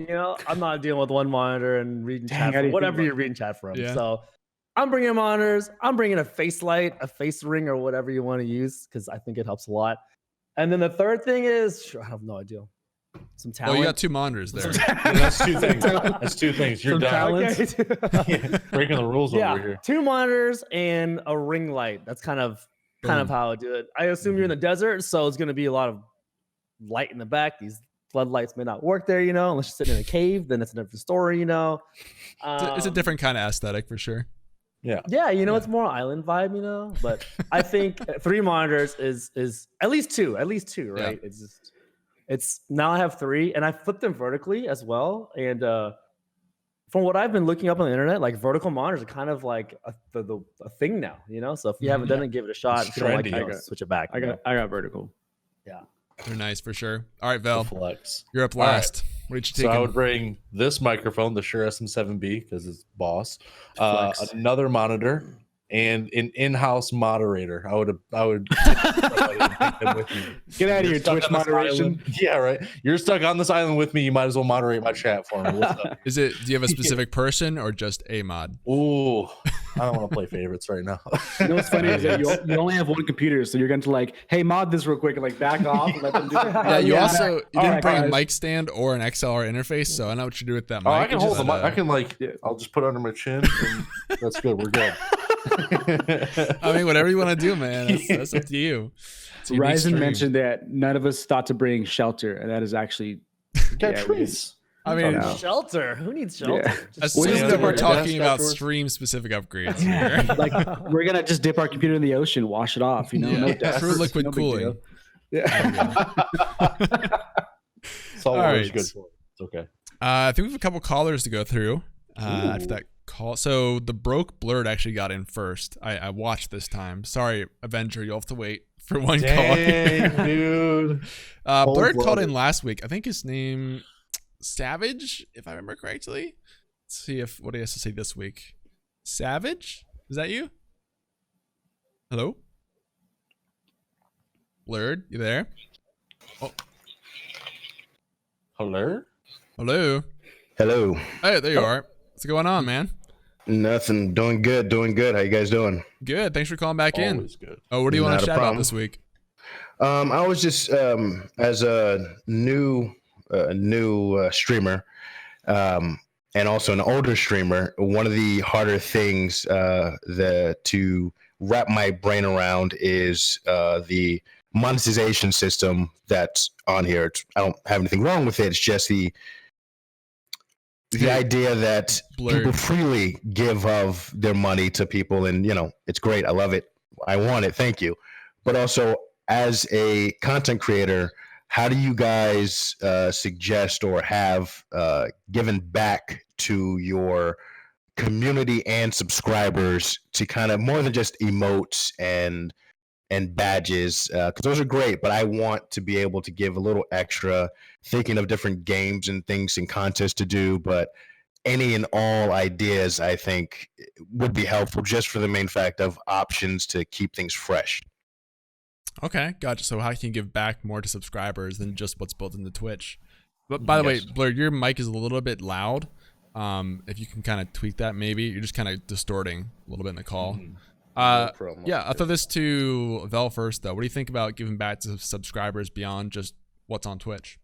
I'm not dealing with 1 monitor and reading chat from whatever you're reading chat from. Yeah. So I'm bringing monitors. I'm bringing a face light, a face ring, or whatever you want to use because I think it helps a lot. And then the third thing is, I have no idea. Some talent. Well, you got 2 monitors there. That's 2 things. That's 2 things. You're Some done. talent. Okay. Breaking the rules over here. 2 monitors and a ring light. That's kind of how I do it. I assume you're in the desert, so it's going to be a lot of light in the back. These floodlights may not work there, unless you're sitting in a cave. Then it's a different story, It's a different kind of aesthetic for sure. Yeah. Yeah, it's more island vibe, But I think 3 monitors is at least 2, right? Yeah. It's now I have 3, and I flipped them vertically as well, and from what I've been looking up on the internet, like vertical monitors are kind of like a thing now, you know. So if you haven't done it, give it a shot. It's If you don't like trendy. it, switch it back. I got vertical. Yeah. They're nice for sure. All right, Val, Flex. you're up All right. last. What did you take? So I would bring this microphone, the Shure SM7B, because it's boss. Flex. Another monitor and an in-house moderator. I would take them with me. Get out of here, Stuck Twitch on this moderation. island. Yeah, right. You're stuck on this island with me. You might as well moderate my chat for me. What's up? Do you have a specific person or just a mod? Ooh, I don't want to play favorites right now. You know what's funny is that you only have one computer, so you're going to like, hey, mod this real quick and like back off and let them do it. Yeah, you didn't right, bring a guys. mic stand or an XLR interface, so I know what you do with that mic. Oh, I can hold the Just, mic. I can I'll just put it under my chin, and that's good. We're good. I mean, whatever you want to do, man. That's up to you. It's a unique Ryzen stream. mentioned that none of us thought to bring shelter, and that is actually. Got Yeah, trees. I mean, No. Shelter. Who needs shelter? Yeah. Just assume Yeah, that we're yeah, talking yeah. about stream-specific upgrades here. like we're gonna just dip our computer in the ocean, wash it off. You know, Yeah. no deaths, True liquid no big cooling. deal. Yeah. It's all All water's right. good for it. It's okay. I think we have a couple callers to go through after Ooh. that call. So the broke blurred actually got in first. I watched this time. Sorry, Avenger, you'll have to wait for one Dang, call. dude. Blurred called Cold-blooded. in last week. I think his name Savage, if I remember correctly. Let's see what he has to say this week. Savage? Is that you? Hello? Blurred, you there? Oh, Hello? hello. Hello. Hey, there you are. What's going on, man? Nothing. Doing good. Doing good. How you guys doing? Good. Thanks for calling back in. Always good. Oh, what do you want Not to a chat about problem. this week? I was just as a new streamer, and also an older streamer. One of the harder things to wrap my brain around is the monetization system that's on here. I don't have anything wrong with it. It's just the idea that Blurred. people freely give of their money to people, and it's great. I love it. I want it. Thank you. But also, as a content creator, how do you guys suggest or have given back to your community and subscribers to kind of more than just emotes and badges, because those are great, but I want to be able to give a little extra, thinking of different games and things and contests to do, but any and all ideas I think would be helpful, just for the main fact of options to keep things fresh. Okay, gotcha. So how can you give back more to subscribers than just what's built into Twitch? But by the way, Yes. Blurred, your mic is a little bit loud. If you can kind of tweak that, maybe you're just kind of distorting a little bit in the call. problem. Yeah, I'll throw this to Vel first, though. What do you think about giving back to subscribers beyond just what's on Twitch?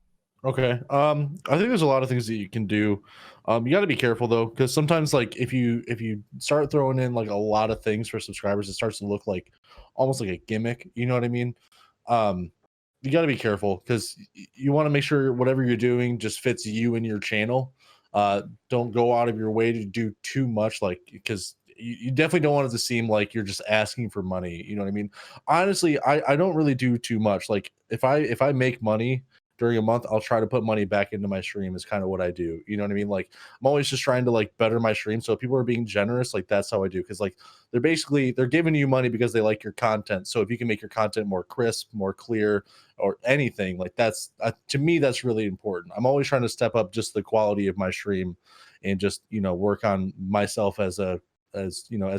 Okay. I think there's a lot of things that you can do. You got to be careful though, because sometimes like if you start throwing in like a lot of things for subscribers, it starts to look like almost like a gimmick. You know what I mean? You got to be careful because you want to make sure whatever you're doing just fits you and your channel. Don't go out of your way to do too much, like because you definitely don't want it to seem like you're just asking for money. You know what I mean? Honestly, I don't really do too much. Like if I make money during a month, I'll try to put money back into my stream is kind of what I do. You know what I mean? Like I'm always just trying to like better my stream. So if people are being generous, like that's how I do. Cause like they're giving you money because they like your content. So if you can make your content more crisp, more clear or anything like that's to me, that's really important. I'm always trying to step up just the quality of my stream and just, work on myself as a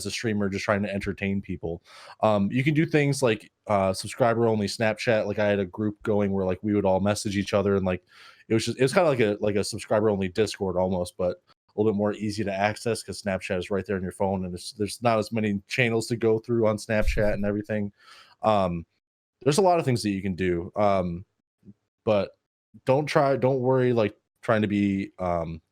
streamer, just trying to entertain people. You can do things like subscriber only Snapchat. Like I had a group going where like we would all message each other, and like it was kind of like a subscriber only Discord almost, but a little bit more easy to access because Snapchat is right there on your phone, and there's not as many channels to go through on Snapchat and everything. There's a lot of things that you can do, but don't worry like trying to be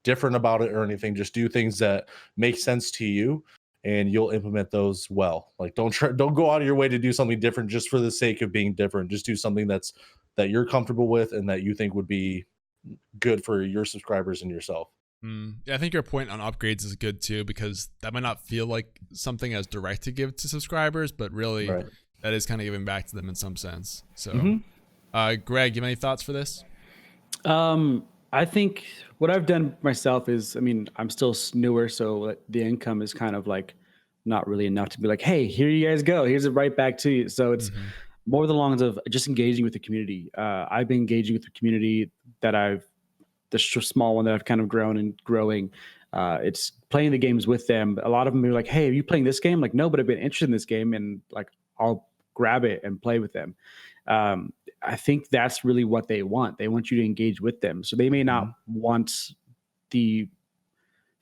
different about it or anything. Just do things that make sense to you and you'll implement those well. Like don't go out of your way to do something different just for the sake of being different. Just do something that you're comfortable with and that you think would be good for your subscribers and yourself. Yeah, I think your point on upgrades is good too, because that might not feel like something as direct to give to subscribers, but really Right. that is kind of giving back to them in some sense. So Greg, you have any thoughts for this? I think what I've done myself is, I mean, I'm still newer, so the income is kind of like not really enough to be like, hey, here you guys go. Here's it right back to you. So it's more the lines of just engaging with the community. I've been engaging with the community that the small one that I've kind of grown and growing. It's playing the games with them. A lot of them are like, hey, are you playing this game? Like, no, but I've been interested in this game, and like, I'll grab it and play with them. I think that's really what they want. They want you to engage with them. So they may not want the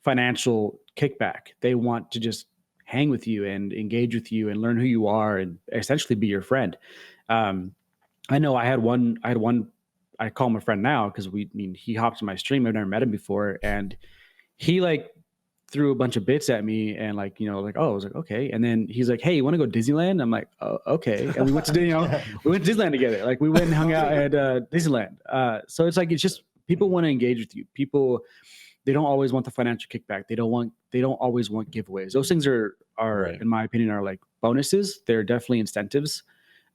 financial kickback. They want to just hang with you and engage with you and learn who you are and essentially be your friend. I know I had one, I call him a friend now because he hopped in my stream. I've never met him before. And he like threw a bunch of bits at me and like, oh, I was like, okay. And then he's like, hey, you want to go Disneyland? I'm like, oh, okay. And we went to, we went to Disneyland together. Like we went and hung out at Disneyland. So it's like, it's just, people want to engage with you. People, they don't always want the financial kickback. They don't always want giveaways. Those things are right, in my opinion, are like bonuses. They're definitely incentives,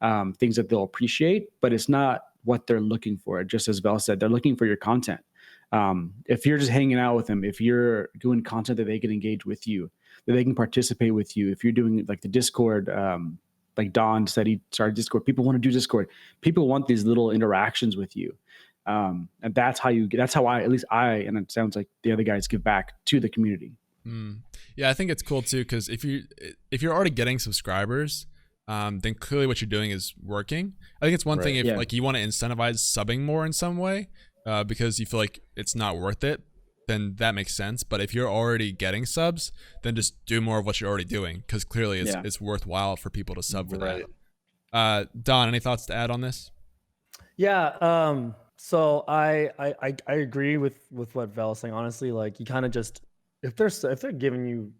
things that they'll appreciate, but it's not what they're looking for. Just as Bell said, they're looking for your content. If you're just hanging out with them, if you're doing content that they can engage with you, that they can participate with you, if you're doing like the Discord, like Don said, he started Discord. People want to do Discord. People want these little interactions with you. And that's how at least I, and it sounds like the other guys, give back to the community. Yeah, I think it's cool too, because if you're already getting subscribers, then clearly what you're doing is working. I think it's one thing if like you want to incentivize subbing more in some way, because you feel like it's not worth it, then that makes sense. But if you're already getting subs, then just do more of what you're already doing, because clearly it's worthwhile for people to sub for that. Don, any thoughts to add on this? Yeah. So I agree with what Val is saying. Honestly, like you kind of just, if they're giving you,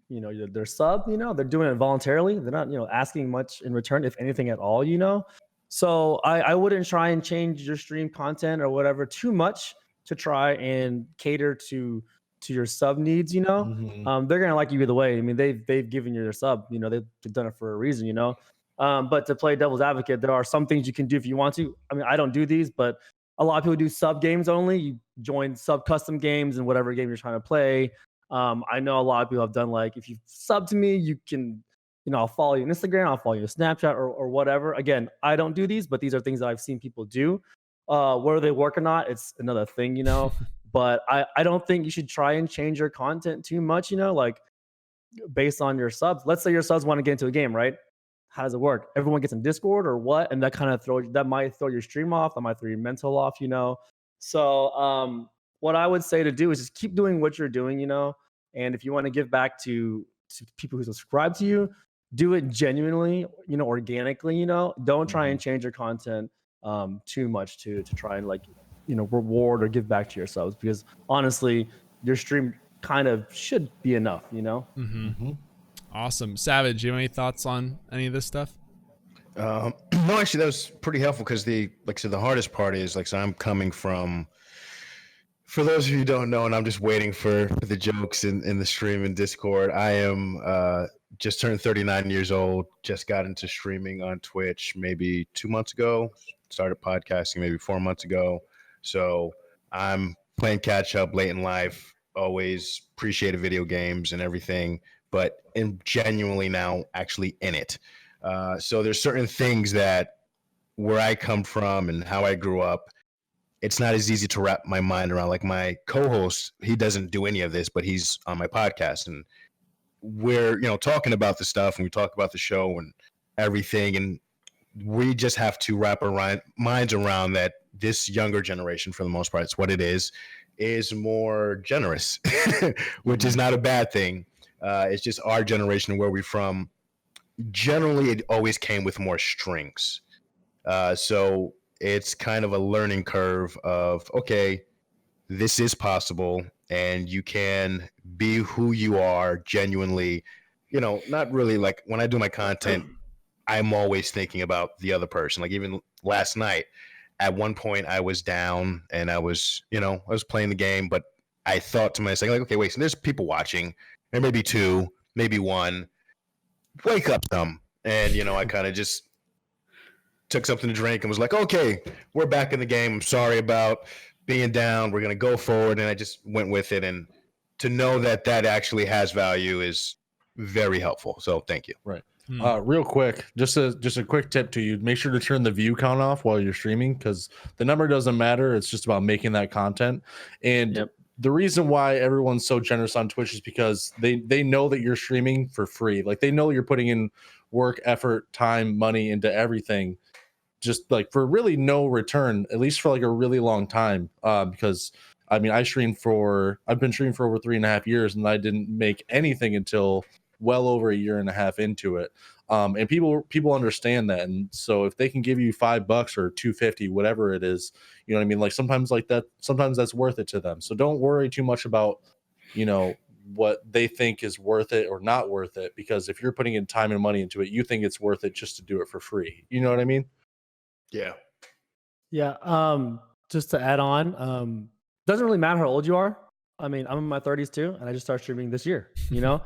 their sub, they're doing it voluntarily. They're not, asking much in return, if anything at all, So I wouldn't try and change your stream content or whatever too much to try and cater to your sub needs, They're gonna like you either way. I mean, they've given you their sub, they've done it for a reason, But to play devil's advocate, there are some things you can do if you want to. I mean, I don't do these, but a lot of people do sub games only. You join sub custom games in whatever game you're trying to play. I know a lot of people have done, like, if you sub to me, you can, I'll follow you on Instagram, I'll follow you on Snapchat or whatever. Again, I don't do these, but these are things that I've seen people do. Whether they work or not, it's another thing, But I don't think you should try and change your content too much, like based on your subs. Let's say your subs want to get into a game, right? How does it work? Everyone gets in Discord or what? And that might throw your stream off. That might throw your mental off, So what I would say to do is just keep doing what you're doing, And if you want to give back to people who subscribe to you, do it genuinely, organically, Don't try and change your content too much to try and reward or give back to your subs, because honestly, your stream kind of should be enough, Awesome. Savage, you have any thoughts on any of this stuff? No, actually, that was pretty helpful, because the hardest part is, so I'm coming from, for those of you who don't know, and I'm just waiting for the jokes in the stream and Discord, I am just turned 39 years old, just got into streaming on Twitch maybe 2 months ago, started podcasting maybe 4 months ago. So I'm playing catch up late in life, always appreciated video games and everything, but am genuinely now actually in it. So there's certain things that where I come from and how I grew up, it's not as easy to wrap my mind around. Like my co-host, he doesn't do any of this, but he's on my podcast, and we're, talking about the stuff, and we talk about the show and everything. And we just have to wrap our minds around that this younger generation, for the most part, it's what it is more generous, which is not a bad thing. It's just our generation, where we're from. Generally, it always came with more strings. So it's kind of a learning curve of, okay, this is possible, and you can be who you are genuinely, not really, like when I do my content, I'm always thinking about the other person. Like even last night, at one point I was down and I was playing the game, but I thought to myself, like, okay, wait, so there's people watching, and maybe two, maybe one, wake up some. And, I kind of just took something to drink and was like, okay, we're back in the game. I'm sorry about being down, we're going to go forward. And I just went with it. And to know that that actually has value is very helpful. So thank you. Right. Real quick, just a quick tip to you. Make sure to turn the view count off while you're streaming, because the number doesn't matter. It's just about making that content. And the reason why everyone's so generous on Twitch is because they know that you're streaming for free. Like, they know you're putting in work, effort, time, money into everything, just like for really no return, at least for like a really long time. Because I mean, I've been streaming for over 3.5 years, and I didn't make anything until well over a year and a half into it. And people understand that. And so if they can give you $5 or $2.50, whatever it is, you know what I mean? Like, sometimes that's worth it to them. So don't worry too much about, you know, what they think is worth it or not worth it, because if you're putting in time and money into it, you think it's worth it just to do it for free. You know what I mean? Yeah. Yeah. Just to add on, doesn't really matter how old you are. I mean, I'm in my 30s too, and I just started streaming this year, you know?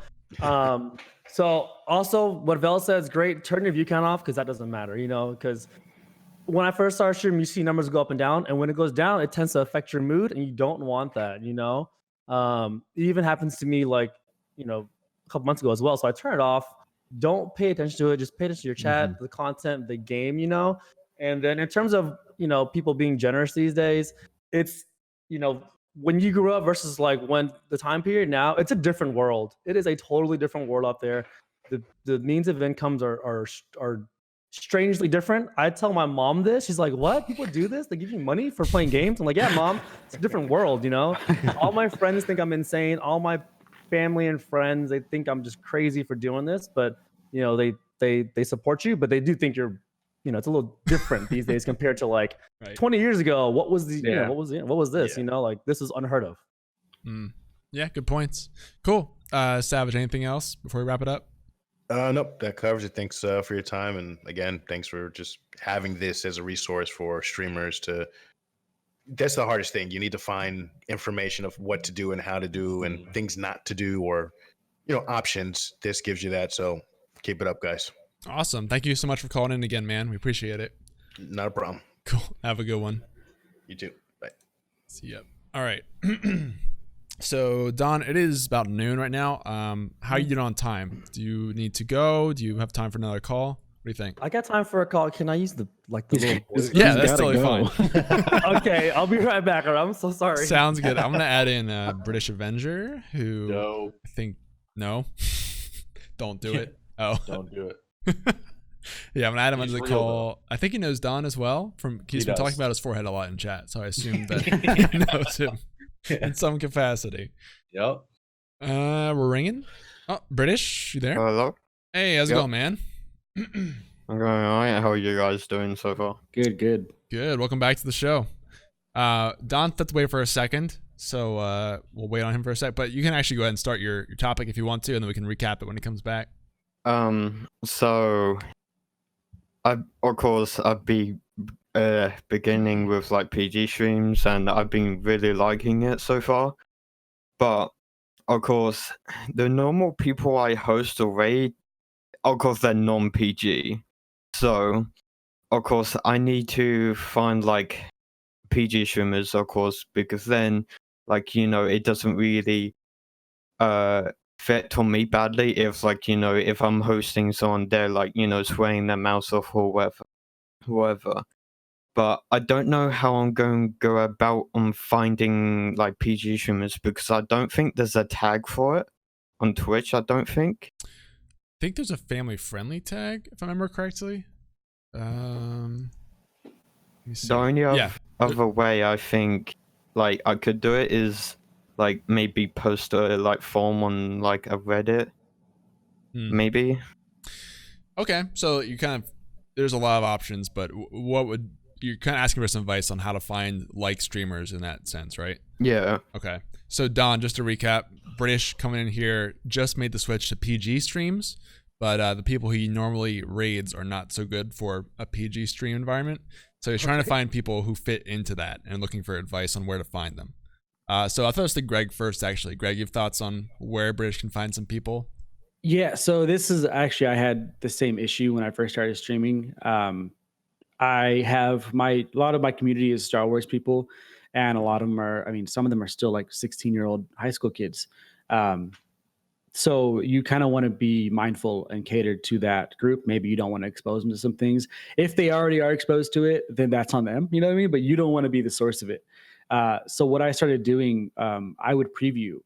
So also what Vel says, great, turn your view count off, because that doesn't matter, you know, because when I first started streaming, you see numbers go up and down, and when it goes down, it tends to affect your mood, and you don't want that, you know? It even happens to me, like, you know, a couple months ago as well. So I turn it off. Don't pay attention to it. Just pay attention to your chat, the content, the game, you know? And then in terms of, you know, people being generous these days, it's, you know, when you grew up versus like when the time period now, it's a different world. It is a totally different world out there. The means of incomes are strangely different. I tell my mom this. She's like, what? People do this? They give you money for playing games? I'm like, yeah, mom, it's a different world, you know? All my friends think I'm insane. All my family and friends, they think I'm just crazy for doing this. But, you know, they support you, but they do think you're, you know, it's a little different these days compared to like 20 years ago. What was the, you know, what was this? You know, like, this is unheard of. Yeah, good points. Cool. Savage, anything else before we wrap it up? Nope, that covers it. Thanks for your time. And again, thanks for just having this as a resource for streamers to, that's the hardest thing. You need to find information of what to do and how to do and things not to do, or, you know, options. This gives you that. So keep it up, guys. Awesome. Thank you so much for calling in again, man. We appreciate it. Not a problem. Cool. Have a good one. You too. Bye. See ya. All right. So Don, it is about noon right now. How are you doing on time? Do you need to go? Do you have time for another call? What do you think? I got time for a call. Can I use the little voice? Yeah, that's totally fine. Okay, I'll be right back. I'm so sorry. Sounds good. I'm gonna add in British Avenger, who I think don't do it. Oh, don't do it. Yeah, I'm gonna add him into the call. I think he knows Don as well. He's been talking about his forehead a lot in chat, so I assume that he knows him in some capacity. Yep. We're ringing. Oh, British, you there? Hello. Hey, how's it going, man? I'm going alright. How are you guys doing so far? Good. Welcome back to the show. Don stepped away for a second, so we'll wait on him for a sec. But you can actually go ahead and start your topic if you want to, and then we can recap it when he comes back. So I'd be beginning with like PG streams, and I've been really liking it so far. But of course, the normal people I host already, of course, they're non-PG. So of course, I need to find like PG streamers, of course, because then, like, you know, it doesn't really fit on me badly if, like, you know, if I'm hosting someone, they're like, you know, swearing their mouth off or whatever. But I don't know how I'm going to go about on finding like PG streamers, because I don't think there's a tag for it on Twitch. I don't think. I think there's a family friendly tag, if I remember correctly. The only other way I think like I could do it is like maybe post a like form on like a Reddit, maybe. Okay, so you kind of, there's a lot of options, but you're kind of asking for some advice on how to find like streamers in that sense, right? Yeah. Okay, so Don, just to recap, British coming in here just made the switch to PG streams, but the people he normally raids are not so good for a PG stream environment. So he's trying to find people who fit into that and looking for advice on where to find them. So I thought it was to Greg first, actually. Greg, you have thoughts on where British can find some people? Yeah, so this is actually, I had the same issue when I first started streaming. I have a lot of my community is Star Wars people, and a lot of them are, I mean, some of them are still like 16-year-old high school kids. So you kind of want to be mindful and cater to that group. Maybe you don't want to expose them to some things. If they already are exposed to it, then that's on them, you know what I mean? But you don't want to be the source of it. So what I started doing, I would preview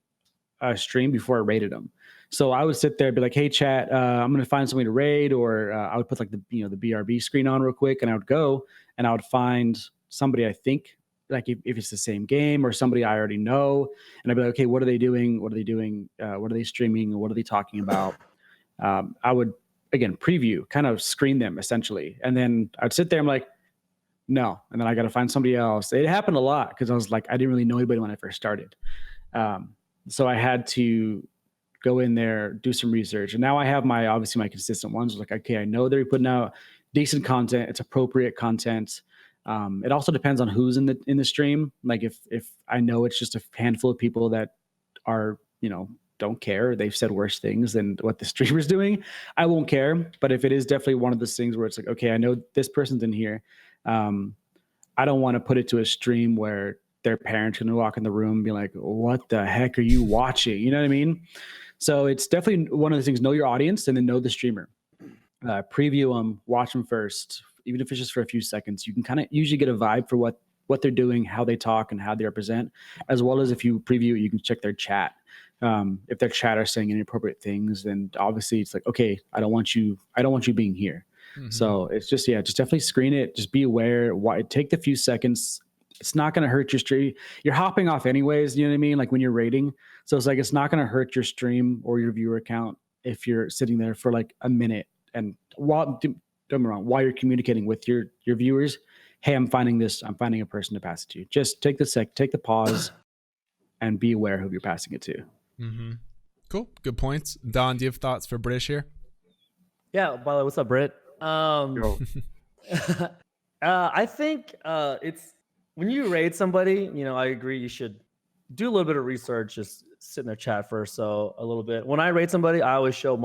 a stream before I rated them. So I would sit there and be like, hey, chat, I'm going to find somebody to raid, or I would put like the BRB screen on real quick, and I would go and I would find somebody I think, like if it's the same game or somebody I already know, and I'd be like, okay, what are they doing? What are they doing? What are they streaming? What are they talking about? I would, again, preview, kind of screen them essentially. And then I'd sit there, I'm like, no. And then I got to find somebody else. It happened a lot because I was like, I didn't really know anybody when I first started. So I had to go in there, do some research. And now I have obviously my consistent ones. Like, okay, I know they're putting out decent content. It's appropriate content. It also depends on who's in the stream. Like if I know it's just a handful of people that are, don't care, they've said worse things than what the streamer's doing, I won't care. But if it is definitely one of those things where it's like, okay, I know this person's in here. I don't want to put it to a stream where their parents can walk in the room and be like, what the heck are you watching? You know what I mean? So it's definitely one of the things, know your audience and then know the streamer. Preview them, watch them first. Even if it's just for a few seconds, you can kind of usually get a vibe for what they're doing, how they talk, and how they represent. As well as if you preview, you can check their chat. If their chat are saying inappropriate things, then obviously it's like, okay, I don't want you being here. Mm-hmm. So it's just definitely screen it. Just be aware. Take the few seconds. It's not going to hurt your stream. You're hopping off anyways. You know what I mean? Like when you're rating. So it's like, it's not going to hurt your stream or your viewer count if you're sitting there for like a minute. And don't get me wrong, while you're communicating with your viewers, hey, I'm finding a person to pass it to. Just take the pause and be aware who you're passing it to. Mm-hmm. Cool. Good points. Don, do you have thoughts for British here? Yeah. By the way, what's up, Brit? I think it's when you raid somebody, I agree you should do a little bit of research, just sit in their chat first. So a little bit. When I raid somebody, I always show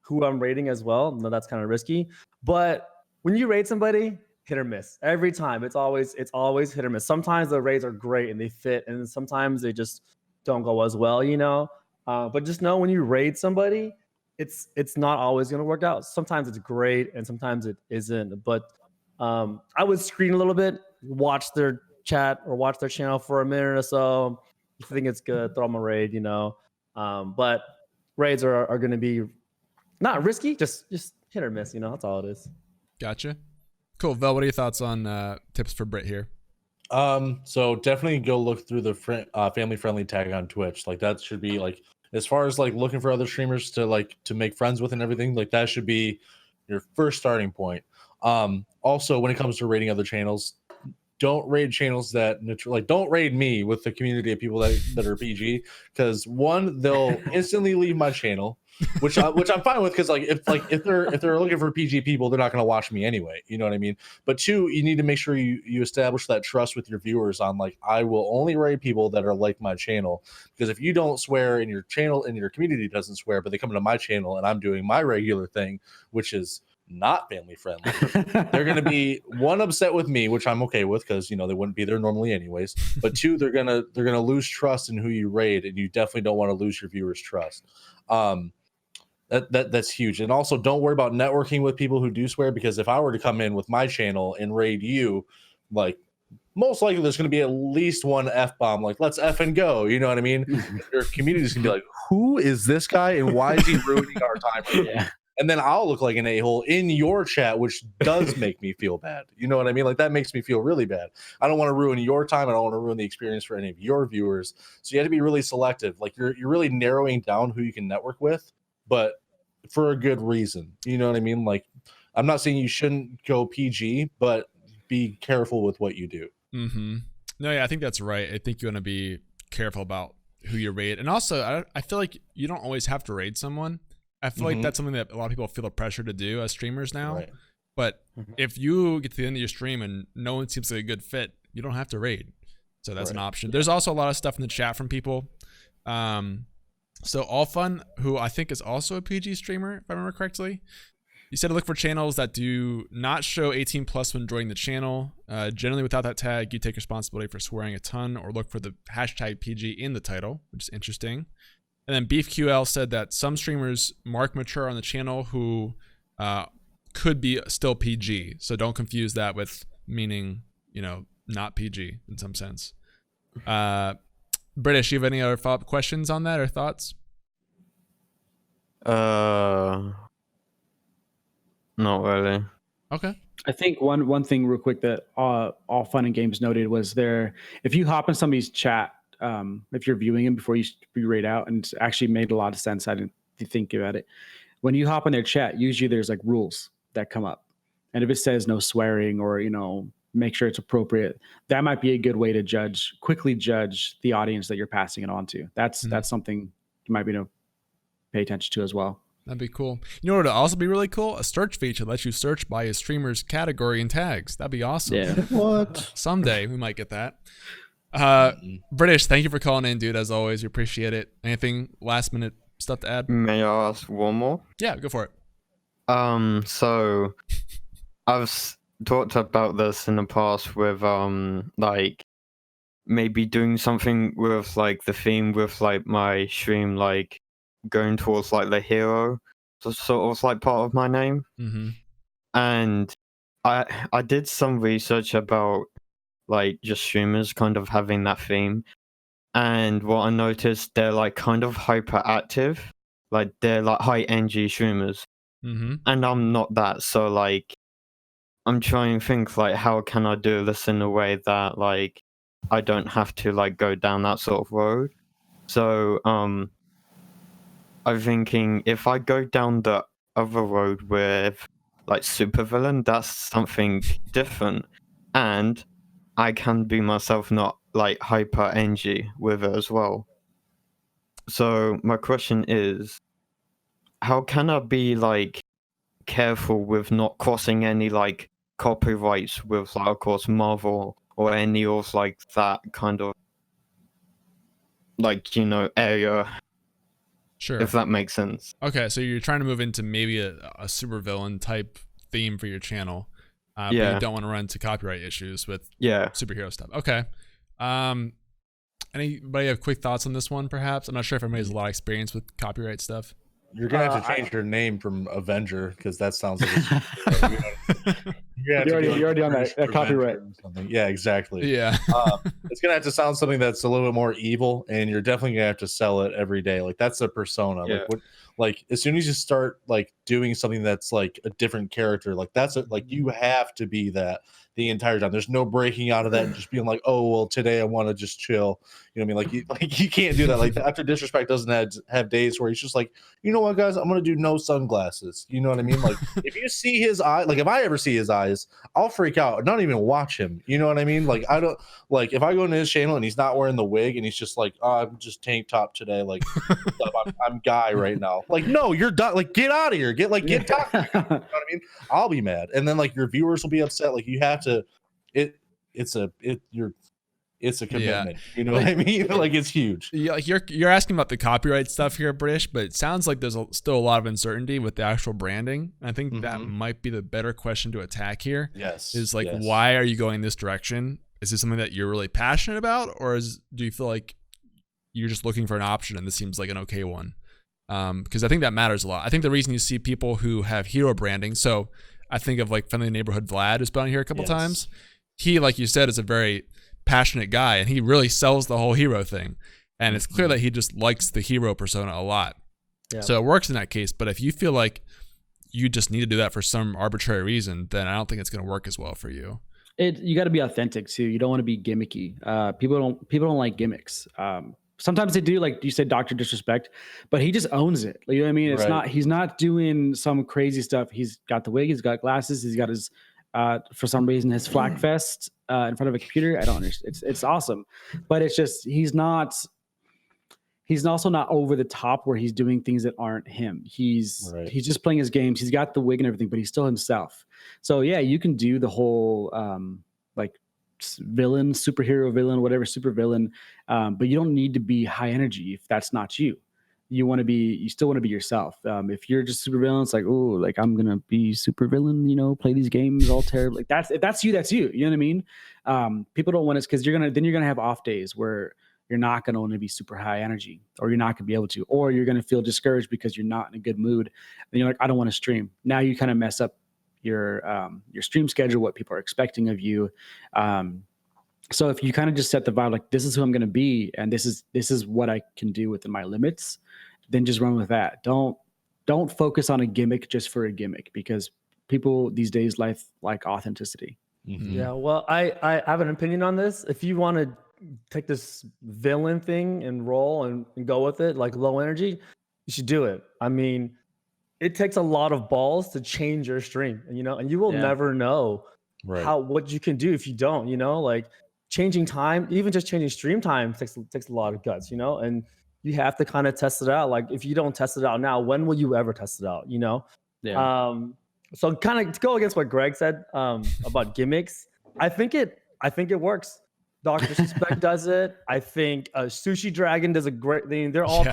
who I'm rating as well. No, that's kind of risky. But when you raid somebody, hit or miss. Every time. It's always hit or miss. Sometimes the raids are great and they fit, and sometimes they just don't go as well, But just know when you raid somebody, it's not always going to work out. Sometimes it's great and sometimes it isn't. But I would screen a little bit, watch their chat or watch their channel for a minute or so. If you think it's good, throw them a raid, But raids are going to be not risky, just hit or miss, that's all it is. Gotcha. Cool. Vel, what are your thoughts on tips for Brit here? So definitely go look through the family friendly tag on Twitch. Like that should be like, as far as like looking for other streamers to make friends with and everything, like that should be your first starting point. Also, when it comes to rating other channels, don't raid channels that don't raid me with the community of people that are PG, because one, they'll instantly leave my channel, which I'm fine with, because if they're looking for PG people, they're not going to watch me anyway. You know what I mean? But two, you need to make sure you establish that trust with your viewers on I will only raid people that are like my channel, because if you don't swear and your channel and your community doesn't swear, but they come into my channel and I'm doing my regular thing, which is not family friendly, they're going to be one, upset with me, which I'm okay with, because they wouldn't be there normally anyways, but two, they're gonna lose trust in who you raid, and you definitely don't want to lose your viewers' trust. That's huge. And also, don't worry about networking with people who do swear, because if I were to come in with my channel and raid you, most likely there's going to be at least one F-bomb, let's F and go. You know what I mean? Your community's going to be like, who is this guy and why is he ruining our time? Yeah. And then I'll look like an a-hole in your chat, which does make me feel bad. You know what I mean? That makes me feel really bad. I don't want to ruin your time. I don't want to ruin the experience for any of your viewers. So you have to be really selective. You're really narrowing down who you can network with, but for a good reason. You know what I mean? I'm not saying you shouldn't go PG, but be careful with what you do. Mm-hmm. No, yeah, I think that's right. I think you want to be careful about who you raid. And also, I feel like you don't always have to raid someone. I feel like that's something that a lot of people feel the pressure to do as streamers now. Right. But if you get to the end of your stream and no one seems like a good fit, you don't have to raid. So that's an option. There's also a lot of stuff in the chat from people. So All Fun, who I think is also a PG streamer, if I remember correctly, You said to look for channels that do not show 18 plus when joining the channel. Generally, without that tag, you take responsibility for swearing a ton, or look for the hashtag PG in the title, which is interesting. And then BeefQL said that some streamers mark mature on the channel who could be still PG. So don't confuse that with meaning, you know, not PG in some sense. British, you have any other follow-up questions on that or thoughts? Not really. Okay. I think one thing real quick that all fun and games noted was there, if you hop in somebody's chat, if you're viewing him before you rate out, and it's actually made a lot of sense. I didn't think about it. When you hop in their chat, usually there's like rules that come up. And if it says no swearing or, you know, make sure it's appropriate, that might be a good way to quickly judge the audience that you're passing it on to. That's something you might be to pay attention to as well. That'd be cool. You know what would also be really cool? A search feature that lets you search by a streamer's category and tags. That'd be awesome. Yeah. What? Someday we might get that. British, thank you for calling in, dude. As always, we appreciate it. Anything last minute stuff to add? May I ask one more? Yeah, go for it. So I've talked about this in the past with like maybe doing something with like the theme with like my stream, like going towards like the hero, so sort of like part of my name. Mm-hmm. And I did some research about like just streamers kind of having that theme, and what I noticed, they're like kind of hyperactive, like they're like high NG streamers. Mm-hmm. And I'm not that, so like I'm trying to think like how can I do this in a way that like I don't have to like go down that sort of road. So I'm thinking if I go down the other road with like supervillain, that's something different, and I can be myself, not like hyper NG with it as well. So my question is, how can I be like careful with not crossing any like copyrights with like of course Marvel or any of like that kind of like, you know, area? Sure. If that makes sense. Okay, so you're trying to move into maybe a supervillain type theme for your channel, but Yeah. you don't want to run into copyright issues with Yeah. superhero stuff. Okay. Anybody have quick thoughts on this one, perhaps? I'm not sure if everybody has a lot of experience with copyright stuff. You're gonna have to change your name from Avenger because that sounds like it's, You're already on that copyright. or something. Yeah, exactly. Yeah. It's gonna have to sound something that's a little bit more evil, and you're definitely gonna have to sell it every day. Like that's a persona. Yeah. Like as soon as you start like doing something that's like a different character, like that's like you have to be that the entire time. There's no breaking out of that and just being like, oh well, today I want to just chill. You know what I mean? Like you can't do that. Like after Disrespect doesn't have days where he's just like, you know what, guys, I'm gonna do no sunglasses. You know what I mean? Like if you see his eye, like if I ever see his eyes, I'll freak out. Not even watch him. You know what I mean? Like I don't like if I go into his channel and he's not wearing the wig and he's just like, oh, I'm just tank top today. Like I'm Guy right now. Like no, you're done. Like get out of here. Get top. You know what I mean? I'll be mad, and then like your viewers will be upset. Like you have to. It's a commitment. Yeah. You know what I mean? Like it's huge. Yeah, like you're asking about the copyright stuff here, British, but it sounds like there's still a lot of uncertainty with the actual branding. I think that might be the better question to attack here. Yes. Is like, why are you going this direction? Is this something that you're really passionate about, or do you feel like you're just looking for an option and this seems like an okay one? Because I think that matters a lot. I think the reason you see people who have hero branding, so I think of like Friendly Neighborhood Vlad, who's been on here a couple times. He, like you said, is a very passionate guy, and he really sells the whole hero thing. And it's clear that he just likes the hero persona a lot. Yeah. So it works in that case. But if you feel like you just need to do that for some arbitrary reason, then I don't think it's going to work as well for you. You got to be authentic too. You don't want to be gimmicky. People don't like gimmicks. Sometimes they do, like you said, Dr. Disrespect, but he just owns it. You know what I mean? He's not doing some crazy stuff. He's got the wig, he's got glasses, he's got his for some reason his flak vest in front of a computer. I don't understand. It's awesome, but it's just he's also not over the top where he's doing things that aren't him. He's just playing his games. He's got the wig and everything, but he's still himself. So yeah, you can do the whole like villain, superhero villain, whatever, super villain, but you don't need to be high energy if that's not you. you still want to be yourself. If you're just super villain, it's like, oh, like I'm gonna be super villain, you know, play these games all terrible. Like if that's you, that's you. You know what I mean? People don't want it because you're gonna have off days where you're not gonna want to be super high energy, or you're not gonna be able to, or you're gonna feel discouraged because you're not in a good mood. And you're like, I don't want to stream. Now you kind of mess up your stream schedule, what people are expecting of you. So if you kind of just set the vibe like, this is who I'm going to be, and this is what I can do within my limits, then just run with that. Don't focus on a gimmick just for a gimmick, because people these days like authenticity. Mm-hmm. Yeah, well, I have an opinion on this. If you want to take this villain thing and roll and go with it, like low energy, you should do it. I mean, it takes a lot of balls to change your stream, and you will never know what you can do if you don't, like changing time, even just changing stream time takes a lot of guts, and you have to kind of test it out. Like if you don't test it out now, when will you ever test it out? Yeah. So kind of to go against what Greg said about gimmicks, I think it works. Dr. Disrespect does it. I think Sushi Dragon does a great thing. They're all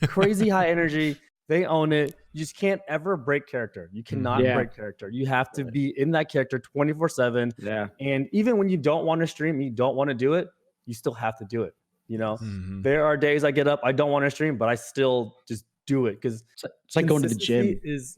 crazy high energy. They own it. You just can't ever break character. You cannot break character. You have to be in that character 24/7. Yeah. And even when you don't want to stream, you don't want to do it, you still have to do it. There are days I get up, I don't want to stream, but I still just do it because it's like going to the gym. It's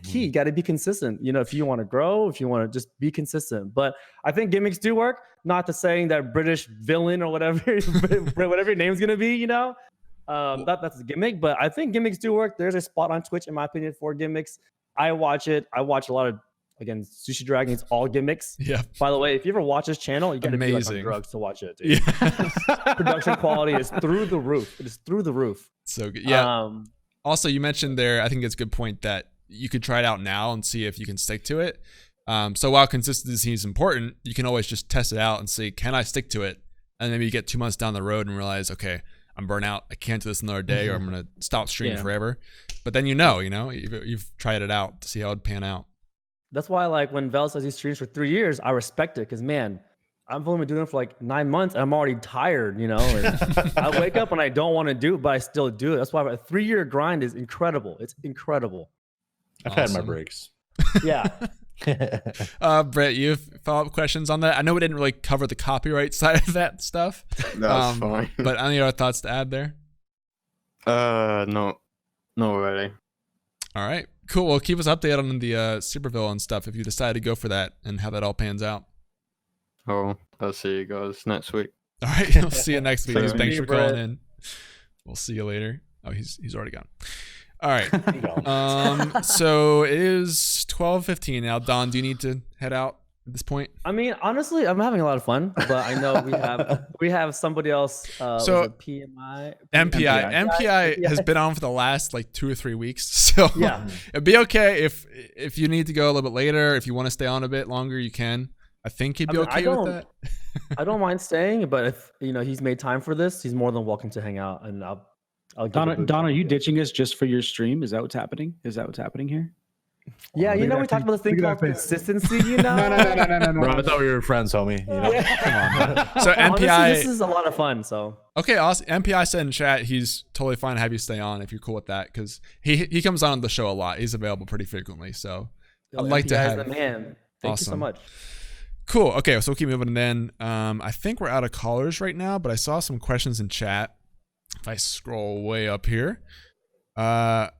key. You got to be consistent. If you want to grow, if you want to just be consistent. But I think gimmicks do work. Not to saying that British villain or whatever your name's gonna be. That's a gimmick, but I think gimmicks do work. There's a spot on Twitch, in my opinion, for gimmicks. I watch it. I watch a lot of, again, Sushi Dragon. It's all gimmicks. Yeah. By the way, if you ever watch this channel, you got to be like on drugs to watch it. Dude. Yeah. Production quality is through the roof. It is through the roof. So good. Yeah. Also, you mentioned there, I think it's a good point that you could try it out now and see if you can stick to it. So while consistency is important, you can always just test it out and see, can I stick to it? And maybe you get 2 months down the road and realize, okay, I'm burnt out. I can't do this another day, or I'm gonna stop streaming forever. But then you've tried it out to see how it'd pan out. That's why, like when Vel says he streams for 3 years, I respect it because man, I've only been doing it for like 9 months, and I'm already tired. And I wake up and I don't want to do it, but I still do it. That's why a 3-year grind is incredible. It's incredible. I've had my breaks. Yeah. Brett, you have follow-up questions on that? I know we didn't really cover the copyright side of that stuff. That's fine. But any other thoughts to add there? No, not really. All right, cool. Well, keep us updated on the supervillain and stuff if you decide to go for that and how that all pans out. Oh, I'll see you guys next week. All right, we'll see you next week. Thanks for calling in. We'll see you later. Oh, he's already gone. All right. So it is 12:15 now. Don, do you need to head out at this point? I mean, honestly, I'm having a lot of fun, but I know we have somebody else. So MPI has been on for the last like 2 or 3 weeks. So yeah, it'd be okay if you need to go a little bit later. If you want to stay on a bit longer, you can. I think he'd be okay with that. I don't mind staying, but if he's made time for this, he's more than welcome to hang out, and I'll Don, are you ditching us just for your stream? Is that what's happening? Is that what's happening here? Yeah, we talked about this thing called consistency, No. Bro, I thought we were friends, homie. Come on. So MPI, honestly, this is a lot of fun. So okay, awesome. MPI said in chat he's totally fine to have you stay on if you're cool with that, because he comes on the show a lot. He's available pretty frequently. So I'd like to have. The man. Thank you so much. Cool. Okay, so we'll keep moving. And then I think we're out of callers right now, but I saw some questions in chat. If I scroll way up here, I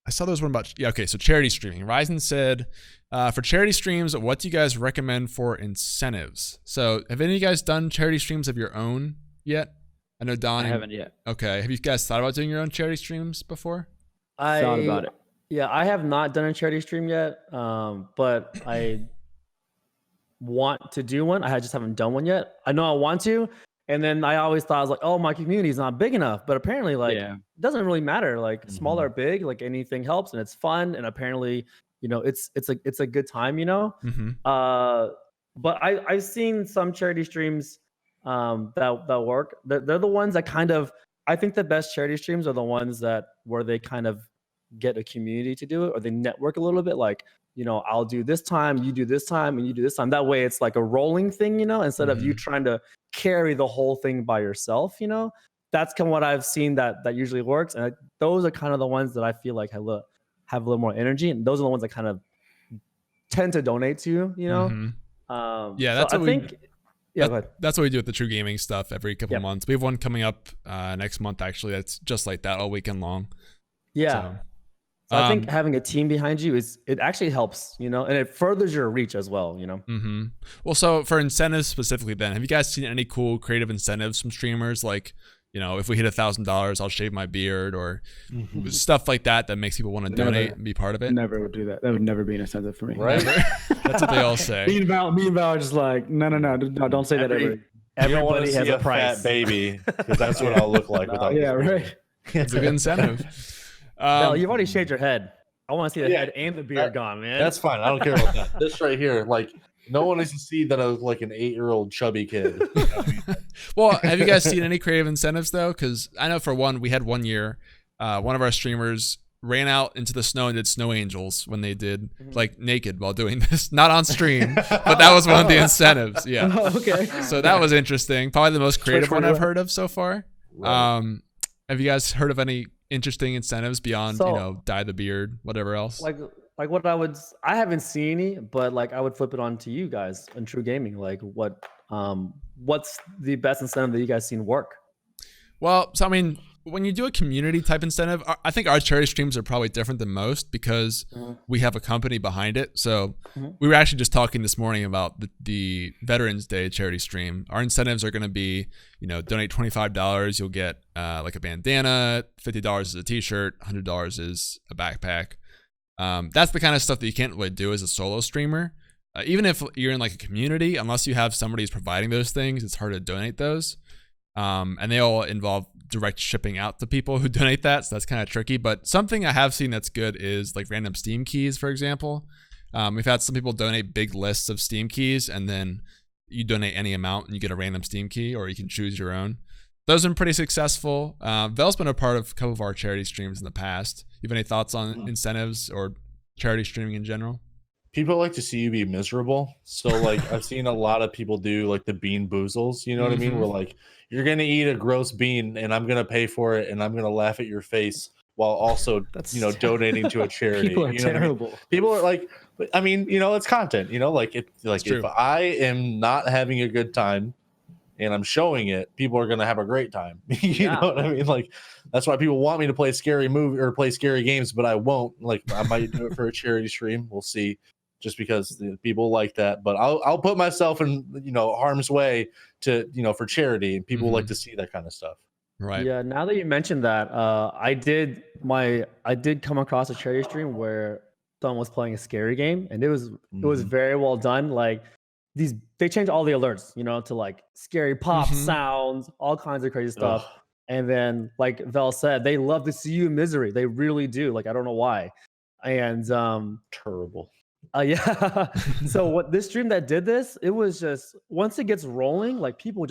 saw there was one about, okay, so charity streaming. Ryzen said, for charity streams, what do you guys recommend for incentives? So have any of you guys done charity streams of your own yet? I know Don. I haven't yet. Okay. Have you guys thought about doing your own charity streams before? I thought about it. Yeah, I have not done a charity stream yet, but I want to do one. I just haven't done one yet. I know I want to. And then I always thought, I was like, oh, my community is not big enough. But apparently, it doesn't really matter. Like small or big, like anything helps, and it's fun. And apparently, it's a good time, But I've seen some charity streams that work. They're the ones that kind of, I think the best charity streams are the ones where they kind of get a community to do it, or they network a little bit. Like, I'll do this time, you do this time, and you do this time. That way it's like a rolling thing, instead of you trying to carry the whole thing by yourself, That's kind of what I've seen that usually works. And those are kind of the ones that I feel like have a little more energy, and those are the ones I kind of tend to donate to, you know. Yeah, so that's I what think. Yeah, go ahead. That's what we do with the TRUgaming stuff every couple of months. We have one coming up next month, actually. That's just like that all weekend long. Yeah. So I think having a team behind you it actually helps, you know, and it furthers your reach as well, you know. Well, so for incentives specifically, then have you guys seen any cool creative incentives from streamers? Like, you know, if we hit $1,000, I'll shave my beard, or stuff like that makes people want to donate and be part of it. Never would do that. That would never be an incentive for me. Right? That's what they all say. Me and Val are just like, no, don't say that ever. Everybody has a price. Fat baby, because that's what I'll look like without. Yeah, right. It's a good incentive. Val, you've already shaved your head. I want to see the head and the beard gone, man. That's fine. I don't care about that. This right here, like, no one needs to see that I look like an 8-year-old chubby kid. Well, have you guys seen any creative incentives though? Because I know for one, we had one year, one of our streamers ran out into the snow and did snow angels when they did like naked while doing this, not on stream, but that was one of the incentives. Yeah. Okay. So that was interesting. Probably the most creative one I've heard of so far. Right. Have you guys heard of any interesting incentives beyond, you know, dye the beard, whatever else? Like what I haven't seen any, but like I would flip it on to you guys on TRUgaming. Like what's the best incentive that you guys seen work? Well, so I mean, when you do a community type incentive, I think our charity streams are probably different than most because we have a company behind it. So we were actually just talking this morning about the Veterans Day charity stream. Our incentives are going to be, you know, donate $25, you'll get like a bandana, $50 is a t-shirt, $100 is a backpack. That's the kind of stuff that you can't really do as a solo streamer. Even if you're in like a community, unless you have somebody who's providing those things, it's hard to donate those. And they all involve direct shipping out to people who donate that. So that's kind of tricky. But something I have seen that's good is like random Steam keys, for example. We've had some people donate big lists of Steam keys, and then you donate any amount and you get a random Steam key, or you can choose your own. Those have been pretty successful. Vel's been a part of a couple of our charity streams in the past. You have any thoughts on incentives or charity streaming in general? People like to see you be miserable. So like I've seen a lot of people do like the bean boozles, you know what I mean? Where like you're gonna eat a gross bean and I'm gonna pay for it and I'm gonna laugh at your face while also donating to a charity. People are terrible. I mean? People are like, I mean, you know, it's content, you know, like if I am not having a good time and I'm showing it, people are gonna have a great time. you know what I mean? Like that's why people want me to play scary movie or play scary games, but I won't. Like I might do it for a charity stream. We'll see. Just because people like that, but I'll put myself in, you know, harm's way to, you know, for charity, and people like to see that kind of stuff. Right. Yeah. Now that you mentioned that, I did come across a charity stream where someone was playing a scary game, and it was very well done. Like they changed all the alerts, you know, to like scary pop sounds, all kinds of crazy stuff. And then, like Vel said, they love to see you in misery. They really do. Like I don't know why. And terrible. Yeah. So what this stream that did this, it was just once it gets rolling, like people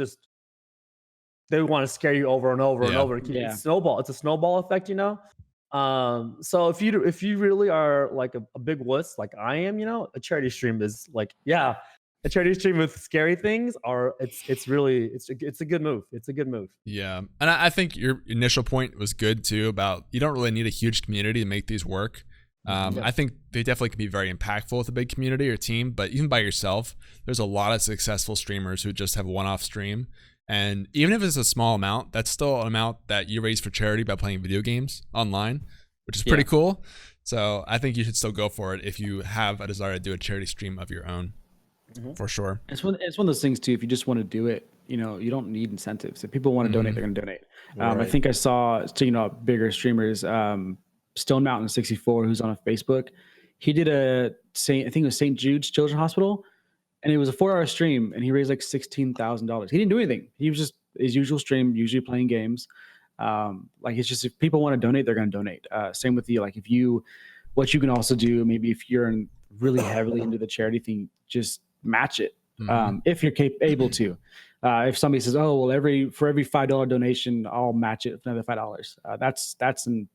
they want to scare you over and over and over and keep it snowball. It's a snowball effect, you know. So if you really are like a big wuss like I am, you know, a charity stream is like a charity stream with scary things it's a good move. It's a good move. Yeah, and I think your initial point was good too about you don't really need a huge community to make these work. I think they definitely can be very impactful with a big community or team, but even by yourself, there's a lot of successful streamers who just have a one-off stream. And even if it's a small amount, that's still an amount that you raise for charity by playing video games online, which is pretty cool. So I think you should still go for it if you have a desire to do a charity stream of your own, for sure. It's one of those things too. If you just want to do it, you know, you don't need incentives. If people want to donate, they're going to donate. I think I saw, bigger streamers, Stone Mountain 64, who's on a Facebook, he did I think it was St. Jude's Children's Hospital, and it was a 4-hour stream, and he raised like $16,000. He didn't do anything. He was just his usual stream, usually playing games. Like it's just if people want to donate, they're going to donate. Same with you. Like what you can also do, maybe if you're really heavily into the charity thing, just match it if you're able to. If somebody says, "Oh, well, for every $5 donation, I'll match it with another $5."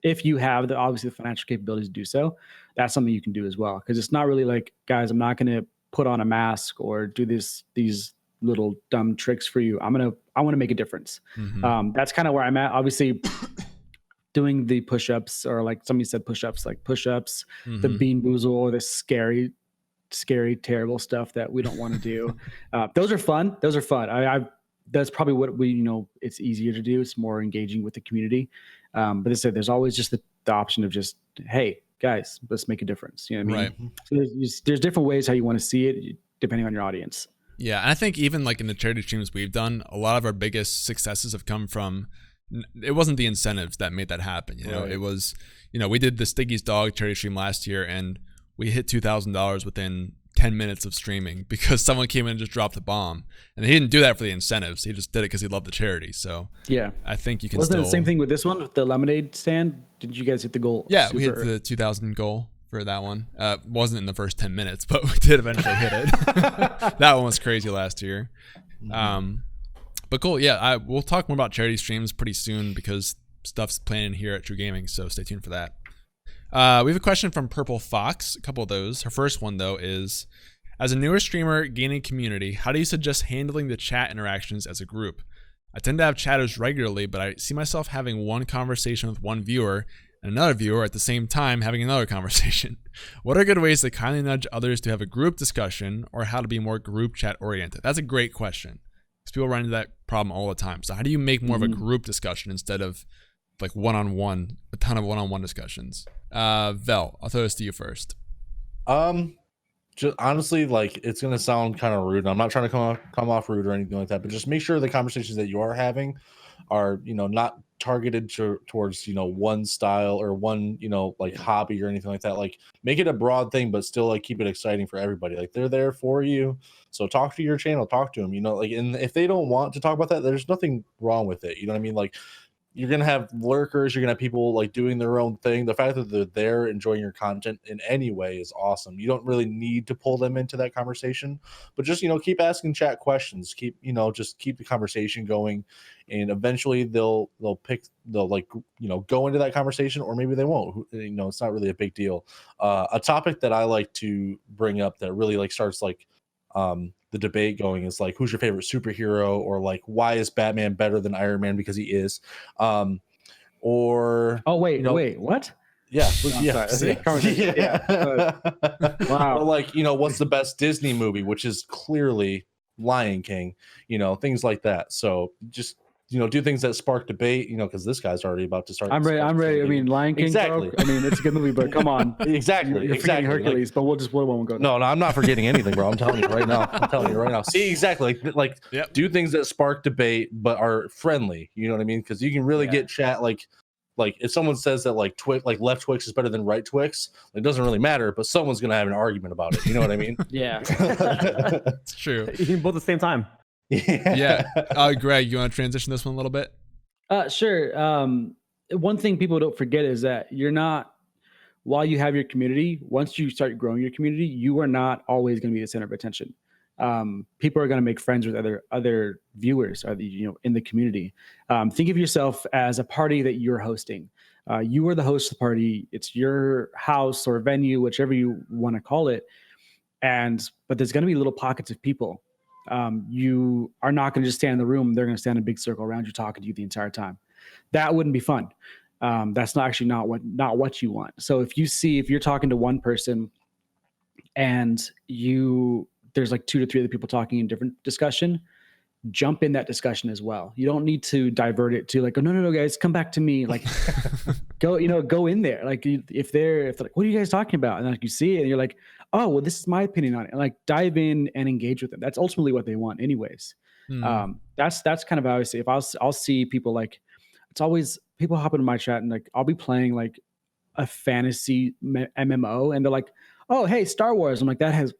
If you have obviously the financial capabilities to do so, that's something you can do as well. Because it's not really like, guys, I'm not going to put on a mask or do these little dumb tricks for you. I want to make a difference. That's kind of where I'm at. Obviously, doing the push-ups, or like somebody said push-ups, like push-ups, the Mhm. bean boozle, or the scary, terrible stuff that we don't want to do. Those are fun. That's probably what we, it's easier to do. It's more engaging with the community. But as I said, there's always just the option of just, hey guys, let's make a difference. You know what I mean? Right. So there's different ways how you want to see it depending on your audience. Yeah, and I think even like in the charity streams we've done, a lot of our biggest successes have come from, it wasn't the incentives that made that happen. You know, Right. it was, we did the Stiggy's Dog charity stream last year, and we hit $2,000 within 10 minutes of streaming because someone came in and just dropped a bomb. And he didn't do that for the incentives. He just did it because he loved the charity. So yeah, I think you can Wasn't still... it the same thing with this one, with the lemonade stand? Did you guys hit the goal? Yeah, we hit the 2,000 goal for that one. Wasn't in the first 10 minutes, but we did eventually hit it. That one was crazy last year. But cool. Yeah, we'll talk more about charity streams pretty soon because stuff's planning here at TRUgaming, so stay tuned for that. We have a question from Purple Fox, a couple of those. Her first one, though, is, as a newer streamer gaining community, how do you suggest handling the chat interactions as a group? I tend to have chatters regularly, but I see myself having one conversation with one viewer and another viewer at the same time having another conversation. What are good ways to kindly nudge others to have a group discussion, or how to be more group chat oriented? That's a great question, because people run into that problem all the time. So how do you make more of a group discussion instead of like one-on-one, a ton of one-on-one discussions? Vel, I'll throw this to you first. Just honestly, like, it's gonna sound kind of rude. I'm not trying to come off rude or anything like that, but just make sure the conversations that you are having are, not targeted towards, one style or one, like hobby or anything like that. Like, make it a broad thing, but still like keep it exciting for everybody. Like, they're there for you, so talk to your channel, talk to them. Like, and if they don't want to talk about that, there's nothing wrong with it. You know what I mean? Like, you're gonna have lurkers, you're gonna have people like doing their own thing. The fact that they're there enjoying your content in any way is awesome. You don't really need to pull them into that conversation, but just keep asking chat questions, just keep the conversation going, and eventually they'll like go into that conversation, or maybe they won't. It's not really a big deal. A topic that I like to bring up that really like starts like the debate going is like, who's your favorite superhero, or like, why is Batman better than Iron Man? Because he is. Or wait, what? Yeah, Wow. Or like, what's the best Disney movie, which is clearly Lion King, things like that. So just do things that spark debate, because this guy's already about to start. I'm ready. I mean, Lion King. Exactly. Bro. I mean, it's a good movie, but come on. Exactly. You're forgetting Hercules, but we won't go. No, I'm not forgetting anything, bro. I'm telling you right now. See, exactly. Like Yep. Do things that spark debate but are friendly. You know what I mean? Because you can really get chat. Like if someone says that like left Twix is better than right Twix, it doesn't really matter. But someone's gonna have an argument about it. You know what I mean? Yeah, It's true. you can both at the same time. Yeah. Greg, you want to transition this one a little bit? Sure. One thing people don't forget is that you're not, while you have your community, once you start growing your community, you are not always going to be the center of attention. People are going to make friends with other viewers, in the community. Think of yourself as a party that you're hosting. You are the host of the party. It's your house or venue, whichever you want to call it. But there's going to be little pockets of people. You are not going to just stand in the room. They're going to stand in a big circle around you, talking to you the entire time. That wouldn't be fun. That's not what you want. So if you're talking to one person and there's like 2 to 3 other people talking in different discussion, jump in that discussion as well. You don't need to divert it to like, oh, no, guys, come back to me. Like, go in there. Like if they're like, what are you guys talking about? And then like you see it and you're like, oh, well, this is my opinion on it. And like dive in and engage with them. That's ultimately what they want anyways. That's kind of how I say, if I'll see people like, it's always people hop into my chat and like, I'll be playing like a fantasy MMO and they're like, oh, hey, Star Wars. I'm like, that's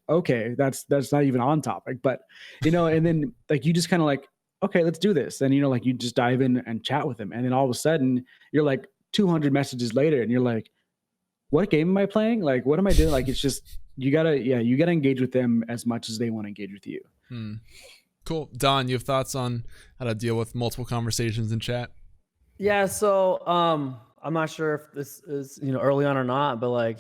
not even on topic, but and then like, you just kind of like, okay, let's do this. And, like you just dive in and chat with them. And then all of a sudden you're like 200 messages later and you're like, what game am I playing? Like, what am I doing? Like, it's just, you gotta engage with them as much as they want to engage with you. Cool. Don, you have thoughts on how to deal with multiple conversations in chat? Yeah. So, I'm not sure if this is, early on or not, but like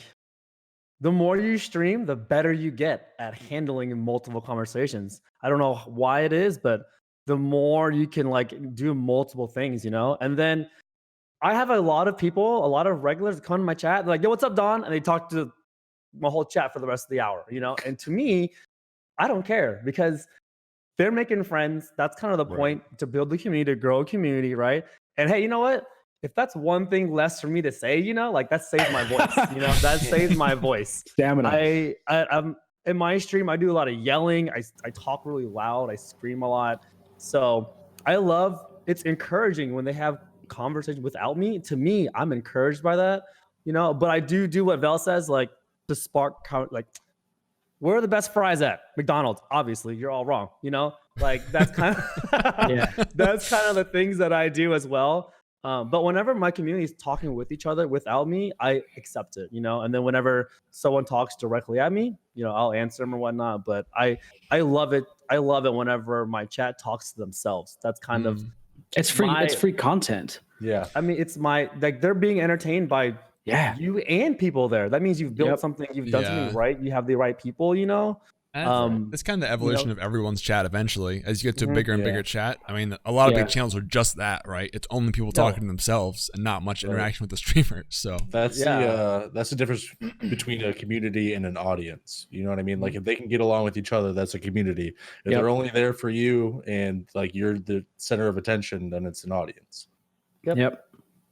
the more you stream, the better you get at handling multiple conversations. I don't know why it is, but the more you can like do multiple things, and then I have a lot of people, a lot of regulars that come to my chat. They're like, yo, what's up, Don? And they talk to my whole chat for the rest of the hour, you know? And to me, I don't care because they're making friends. That's kind of the point, to build the community, to grow a community, right? And hey, you know what? If that's one thing less for me to say, you know, like that saves my voice. You know, that saves my voice. Stamina. I'm in my stream. I do a lot of yelling. I talk really loud. I scream a lot. So I love. It's encouraging when they have conversation without me. To me, I'm encouraged by that. You know, but I do what Vel says, like to spark, like where are the best fries at? McDonald's. Obviously, you're all wrong. You know, like that's kind of that's kind of the things that I do as well. But whenever my community is talking with each other without me, I accept it. You know, and then whenever someone talks directly at me, you know, I'll answer them or whatnot. But I love it. I love it whenever my chat talks to themselves. That's kind of it's free. It's free content. Yeah. I mean, it's my like they're being entertained by you and people there. That means you've built something, you've done something right. You have the right people, you know. It's kind of the evolution of everyone's chat eventually as you get to a bigger and bigger chat. I mean, a lot of big channels are just that, right? It's only people talking to themselves and not much interaction with the streamers. So that's the difference between a community and an audience. You know what I mean? Like if they can get along with each other, that's a community. If they're only there for you and like you're the center of attention, then it's an audience. Yep.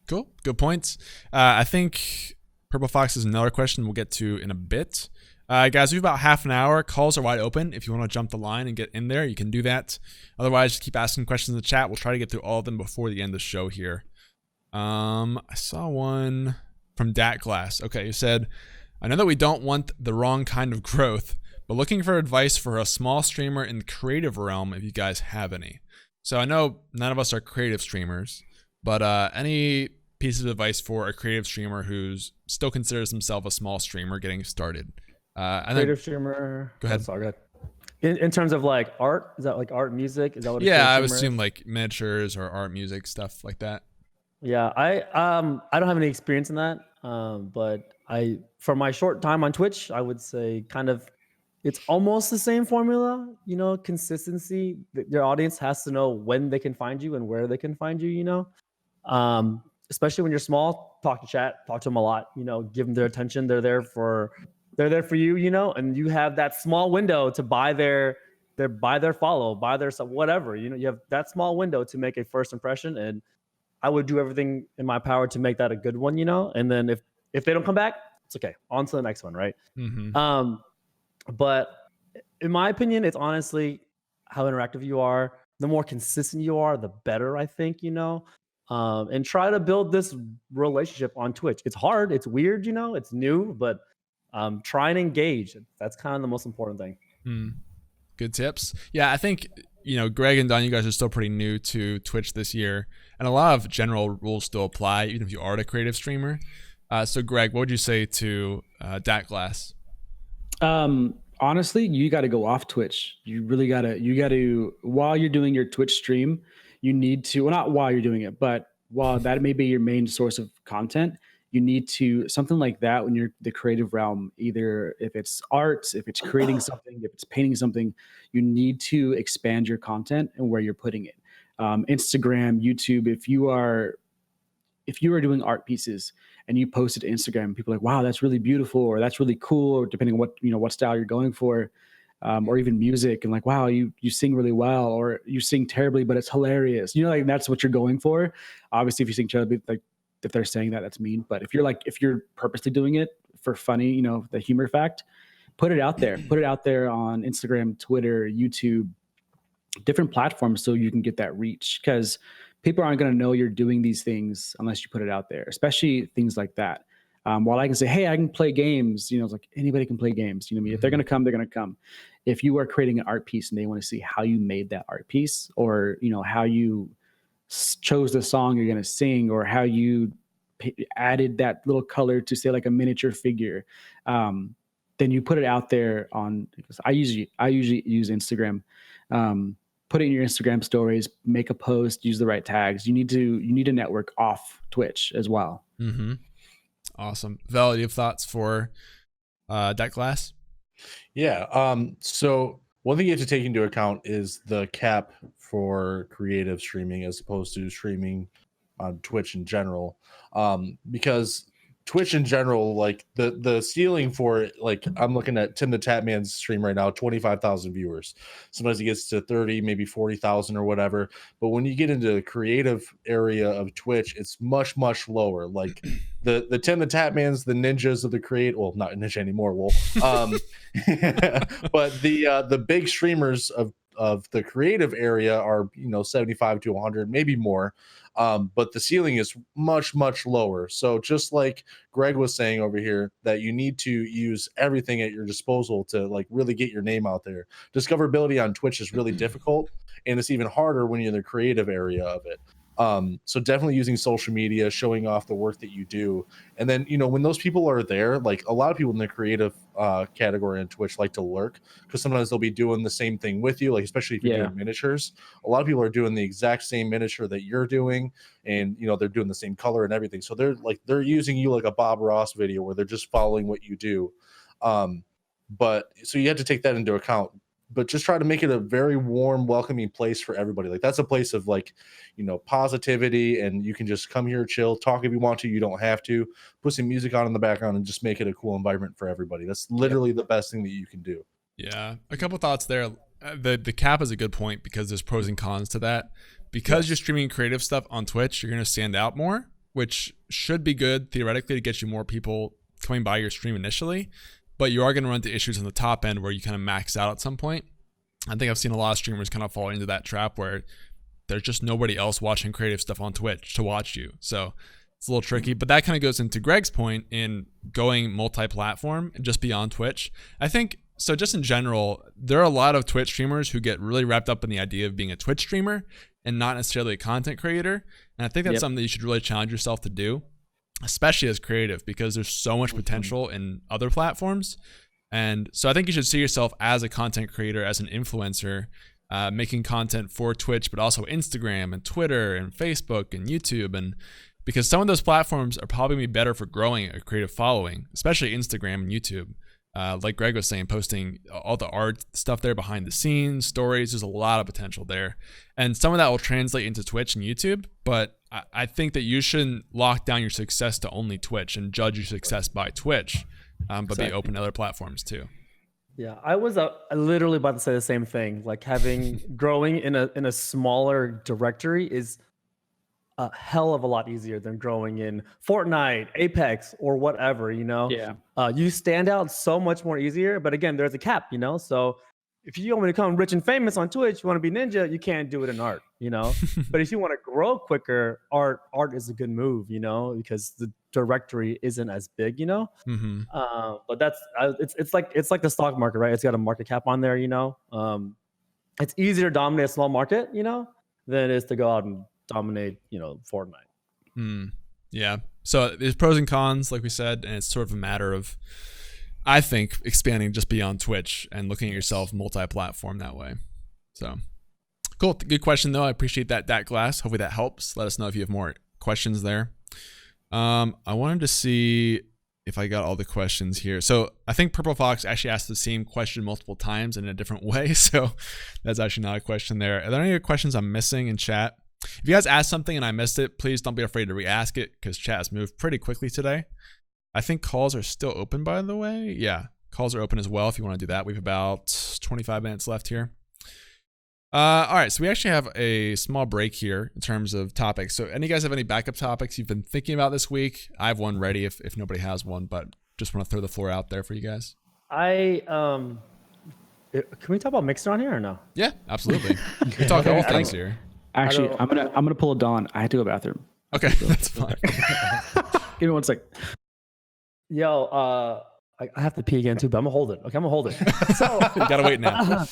Cool. Good points. I think Purple Fox is another question we'll get to in a bit. Guys, we have about half an hour. Calls are wide open. If you want to jump the line and get in there, you can do that. Otherwise, just keep asking questions in the chat. We'll try to get through all of them before the end of the show here. I saw one from Dat Glass. Okay, you said, I know that we don't want the wrong kind of growth, but looking for advice for a small streamer in the creative realm if you guys have any. So I know none of us are creative streamers, but any pieces of advice for a creative streamer who's still considers himself a small streamer getting started? Creative streamer. Go ahead. Sorry, go ahead. In terms of like art, is that like art, music? Is that what? I would assume like miniatures or art, music, stuff like that. Yeah, I don't have any experience in that, but for my short time on Twitch, I would say kind of it's almost the same formula. You know, consistency. Your audience has to know when they can find you and where they can find you. You know, especially when you're small, talk to chat, talk to them a lot. You know, give them their attention. They're there for you, you know, and you have that small window to buy their follow, buy their stuff, whatever, you know, you have that small window to make a first impression. And I would do everything in my power to make that a good one, you know, and then if they don't come back, it's okay. On to the next one. Right. But in my opinion, it's honestly how interactive you are. The more consistent you are, the better, I think, you know, and try to build this relationship on Twitch. It's hard. It's weird, you know, it's new, but try and engage. That's kind of the most important thing. Good tips. Yeah, I think, you know, Greg and Don, you guys are still pretty new to Twitch this year, and a lot of general rules still apply, even if you are a creative streamer. So, Greg, what would you say to Dat Glass? Honestly, you got to go off Twitch. You really got to, while you're doing your Twitch stream, you need to, well, not while you're doing it, but while that may be your main source of content, you need to, something like that when you're the creative realm, either if it's art, if it's creating something, if it's painting something, you need to expand your content and where you're putting it. Instagram, YouTube, if you are doing art pieces and you post it to Instagram, people are like, wow, that's really beautiful, or that's really cool, or depending on what style you're going for, or even music, and like, wow, you sing really well, or you sing terribly, but it's hilarious. You know, like that's what you're going for. Obviously, if you sing terribly, like if they're saying that, that's mean. But if you're purposely doing it for funny, you know, the humor fact, put it out there. Put it out there on Instagram, Twitter, YouTube, different platforms so you can get that reach, because people aren't going to know you're doing these things unless you put it out there, especially things like that. While I can say, hey, I can play games, you know, it's like anybody can play games. You know what I mean? If they're going to come, they're going to come. If you are creating an art piece and they want to see how you made that art piece, or, you know, how you chose the song you're going to sing, or how you added that little color to say like a miniature figure, then you put it out there on, I usually use Instagram. Put it in your Instagram stories, make a post, use the right tags. You need to network off Twitch as well. Awesome. Vel, do you have thoughts for Dat Glass? Yeah. So one thing you have to take into account is the cap for creative streaming as opposed to streaming Twitch in general, because Twitch in general, like the ceiling for it, like I'm looking at Tim the Tatman's stream right now, 25,000 viewers. Sometimes he gets to 30, maybe 40,000 or whatever. But when you get into the creative area of Twitch, it's much, much lower. Like the Tim the Tatmans, the ninjas of the create, well, not ninja anymore, but the big streamers of the creative area are 75 to 100, maybe more. But the ceiling is much, much lower. So just like Greg was saying over here, that you need to use everything at your disposal to like really get your name out there. Discoverability on Twitch is really difficult, and it's even harder when you're in the creative area of it. So definitely using social media, showing off the work that you do. And then, when those people are there, like a lot of people in the creative category on Twitch like to lurk, because sometimes they'll be doing the same thing with you, like especially if you're doing miniatures. A lot of people are doing the exact same miniature that you're doing, and they're doing the same color and everything. So they're using you like a Bob Ross video where they're just following what you do. But so you have to take that into account. But just try to make it a very warm, welcoming place for everybody. Like that's a place of like, positivity, and you can just come here, chill, talk if you want to. You don't have to. Put some music on in the background and just make it a cool environment for everybody. That's literally the best thing that you can do. Yeah, a couple thoughts there. The cap is a good point because there's pros and cons to that. Because you're streaming creative stuff on Twitch, you're going to stand out more, which should be good theoretically to get you more people coming by your stream initially. But you are going to run into issues on the top end where you kind of max out at some point. I think I've seen a lot of streamers kind of fall into that trap where there's just nobody else watching creative stuff on Twitch to watch you. So it's a little tricky, but that kind of goes into Greg's point in going multi-platform and just beyond Twitch. I think, so just in general, there are a lot of Twitch streamers who get really wrapped up in the idea of being a Twitch streamer and not necessarily a content creator. And I think that's something that you should really challenge yourself to do, especially as creative, because there's so much potential in other platforms. And so I think you should see yourself as a content creator, as an influencer, making content for Twitch, but also Instagram and Twitter and Facebook and YouTube. And because some of those platforms are probably going to be better for growing a creative following, especially Instagram and YouTube. Like Greg was saying, posting all the art stuff there behind the scenes, stories, there's a lot of potential there. And some of that will translate into Twitch and YouTube, but I think that you shouldn't lock down your success to only Twitch and judge your success by Twitch, but be open to other platforms too. Yeah, I was literally about to say the same thing. Like growing in a smaller directory is a hell of a lot easier than growing in Fortnite, Apex, or whatever, Yeah. You stand out so much more easier. But again, there's a cap, So if you want to become rich and famous on Twitch, you want to be ninja, you can't do it in art, But if you want to grow quicker, art is a good move, because the directory isn't as big, Mm-hmm. But that's it's like the stock market, right? It's got a market cap on there, It's easier to dominate a small market, than it is to go out and dominate, Fortnite. Yeah. So there's pros and cons, like we said, and it's sort of a matter of, I think, expanding just beyond Twitch and looking at yourself multi-platform that way. So cool. Good question though. I appreciate that Glass. Hopefully that helps. Let us know if you have more questions there. I wanted to see if I got all the questions here. So I think Purple Fox actually asked the same question multiple times in a different way. So that's actually not a question there. Are there any questions I'm missing in chat? If you guys asked something and I missed it, please don't be afraid to re-ask it because chat has moved pretty quickly today. I think calls are still open, by the way. Yeah, calls are open as well if you want to do that. We have about 25 minutes left here. All right, so we actually have a small break here in terms of topics. So any guys have any backup topics you've been thinking about this week? I have one ready if nobody has one, but just want to throw the floor out there for you guys. Can we talk about Mixer on here or no? Yeah, absolutely. We can talk all things here. Actually, I'm gonna pull a Don. I had to go to the bathroom. Okay, that's fine. Give me 1 sec. Yo, I have to pee again too, but I'm gonna hold it. Okay, I'm gonna hold it. So you gotta wait now.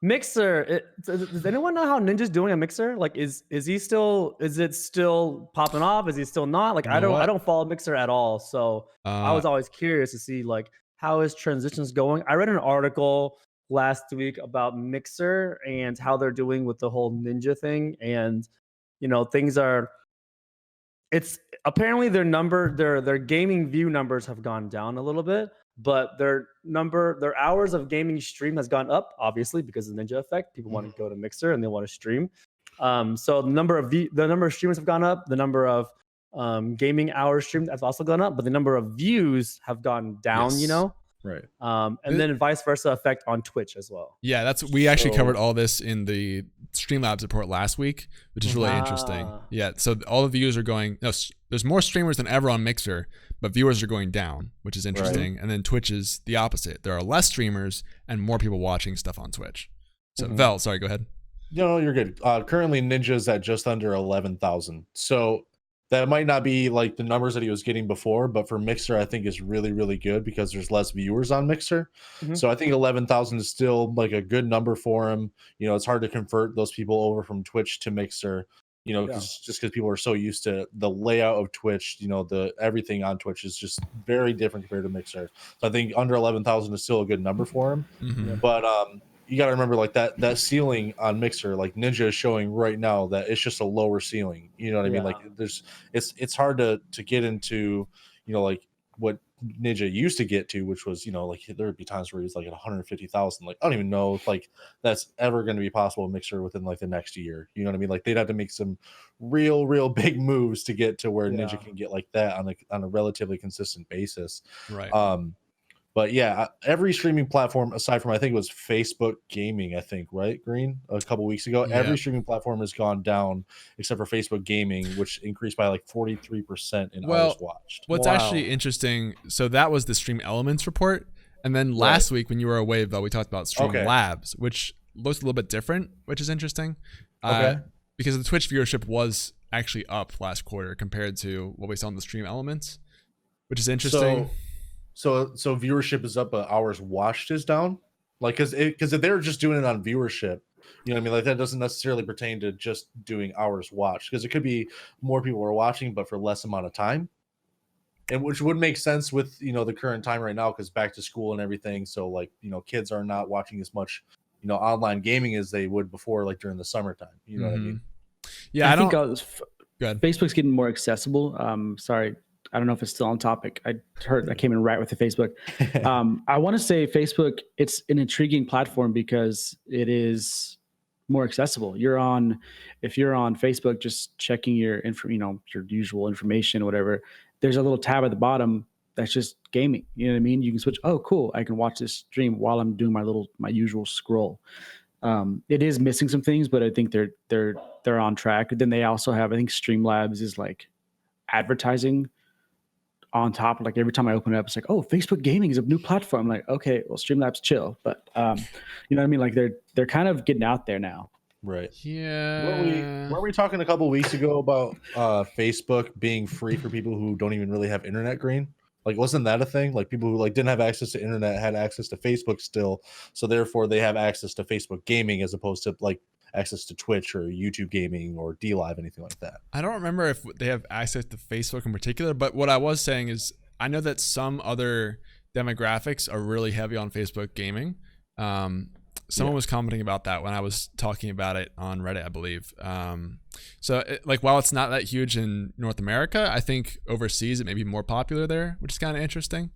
Mixer. Does anyone know how Ninja's doing on Mixer? Like, is it still popping off? Is he still not? Like, I don't follow Mixer at all. So I was always curious to see like how his transitions going. I read an article last week about Mixer and how they're doing with the whole Ninja thing, and things are. It's apparently their gaming view numbers have gone down a little bit, but their hours of gaming stream has gone up, obviously because of the Ninja effect. People want to go to Mixer and they want to stream. So the number of streamers have gone up. The number of gaming hours streamed has also gone up, but the number of views have gone down. Yes. You know. Right. And then vice versa effect on Twitch as well. Yeah, we actually covered all this in the Streamlabs report last week, which is really interesting. Yeah, so all the views are going. No, there's more streamers than ever on Mixer, but viewers are going down, which is interesting. And then Twitch is the opposite. There are less streamers and more people watching stuff on Twitch. So Vel, sorry, go ahead. No, you're good. Currently, Ninja's at just under 11,000. So that might not be like the numbers that he was getting before, but for Mixer, I think is really, really good because there's less viewers on Mixer. So I think 11,000 is still like a good number for him. You know, it's hard to convert those people over from Twitch to Mixer, you know, just because people are so used to the layout of Twitch, you know, everything on Twitch is just very different compared to Mixer. So I think under 11,000 is still a good number for him. But you got to remember, like that ceiling on Mixer, like Ninja is showing right now that it's just a lower ceiling. You know what I mean? Like it's hard to get into, you know, like what Ninja used to get to, which was, you know, like there would be times where he was like at 150,000. Like I don't even know if like that's ever going to be possible in Mixer within like the next year. You know what I mean? Like they'd have to make some real big moves to get to where Ninja can get like that on a relatively consistent basis. Right. But yeah, every streaming platform aside from I think it was Facebook Gaming, I think, right, Green, a couple weeks ago, every streaming platform has gone down except for Facebook Gaming, which increased by like 43% in hours watched. What's actually interesting, so that was the Stream Elements report, and then last week when you were away, Vel, we talked about Stream Labs, which looks a little bit different, which is interesting. Because the Twitch viewership was actually up last quarter compared to what we saw in the Stream Elements, which is interesting. So viewership is up, but hours watched is down. Like, because if they were just doing it on viewership, you know what I mean? Like that doesn't necessarily pertain to just doing hours watched, because it could be more people are watching, but for less amount of time. And which would make sense with, you know, the current time right now, because back to school and everything. So like, you know, kids are not watching as much, you know, online gaming as they would before, like during the summertime. You know what I mean? Yeah, I think Facebook's getting more accessible. Sorry, I don't know if it's still on topic. I came in right with the Facebook. I want to say Facebook, it's an intriguing platform because it is more accessible. If you're on Facebook, just checking your your usual information, whatever, there's a little tab at the bottom that's just gaming. You know what I mean? You can switch. Oh, cool. I can watch this stream while I'm doing my usual scroll. It is missing some things, but I think they're on track. Then they also have, I think Streamlabs is like advertising on top. Like every time I open it up, it's like, oh, Facebook Gaming is a new platform. I'm like, okay, well, Streamlabs chill, but you know what I mean? Like they're kind of getting out there now. Right. Yeah. Were we talking a couple of weeks ago about Facebook being free for people who don't even really have internet, Green? Like, wasn't that a thing? Like people who like didn't have access to internet had access to Facebook still, so therefore they have access to Facebook Gaming as opposed to like access to Twitch or YouTube Gaming or DLive, anything like that. I don't remember if they have access to Facebook in particular, but what I was saying is I know that some other demographics are really heavy on Facebook Gaming. Someone was commenting about that when I was talking about it on Reddit, I believe. Like while it's not that huge in North America, I think overseas it may be more popular there, which is kind of interesting.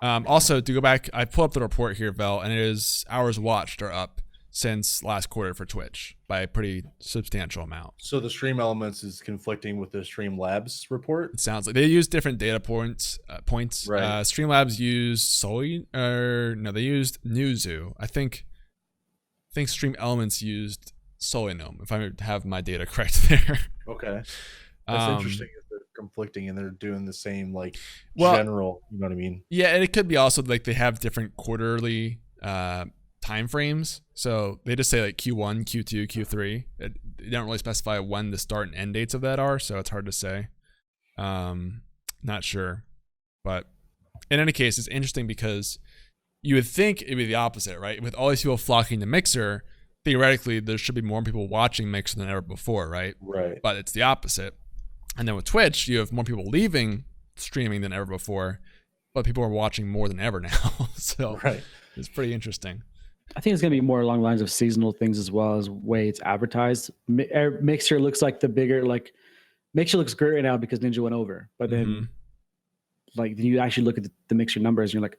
Also, to go back, I pull up the report here, Vel, and it is hours watched are up since last quarter for Twitch by a pretty substantial amount. So the Stream Elements is conflicting with the Streamlabs report? It sounds like they use different data points. Right. Streamlabs used they used Newzoo. I think Stream Elements used Solinome, if I have my data correct there. Okay. That's interesting if they're conflicting and they're doing the same general, you know what I mean? Yeah, and it could be also like they have different quarterly time frames. So they just say like Q1, Q2, Q3. They don't really specify when the start and end dates of that are, so it's hard to say. Not sure. But in any case, it's interesting because you would think it'd be the opposite, right? With all these people flocking to Mixer, theoretically, there should be more people watching Mixer than ever before, right? Right. But it's the opposite. And then with Twitch, you have more people leaving streaming than ever before, but people are watching more than ever now. So it's pretty interesting. I think it's going to be more along the lines of seasonal things as well as way it's advertised. Mixer looks like the bigger, Mixer looks great right now because Ninja went over, but then like you actually look at the mixer numbers and you're like,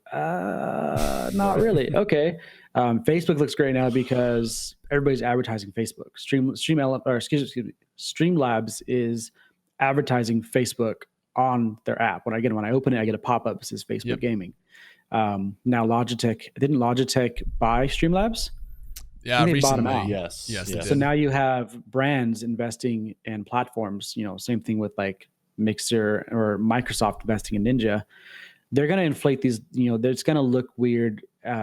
not really. Okay. Facebook looks great now because everybody's advertising Facebook. Streamlabs is advertising Facebook on their app. When I open it, I get a pop-up that says Facebook Gaming. Now didn't Logitech buy Streamlabs? Yeah, recently. Yes. So now you have brands investing in platforms, same thing with like Mixer or Microsoft investing in Ninja. They're going to inflate these, it's going to look weird,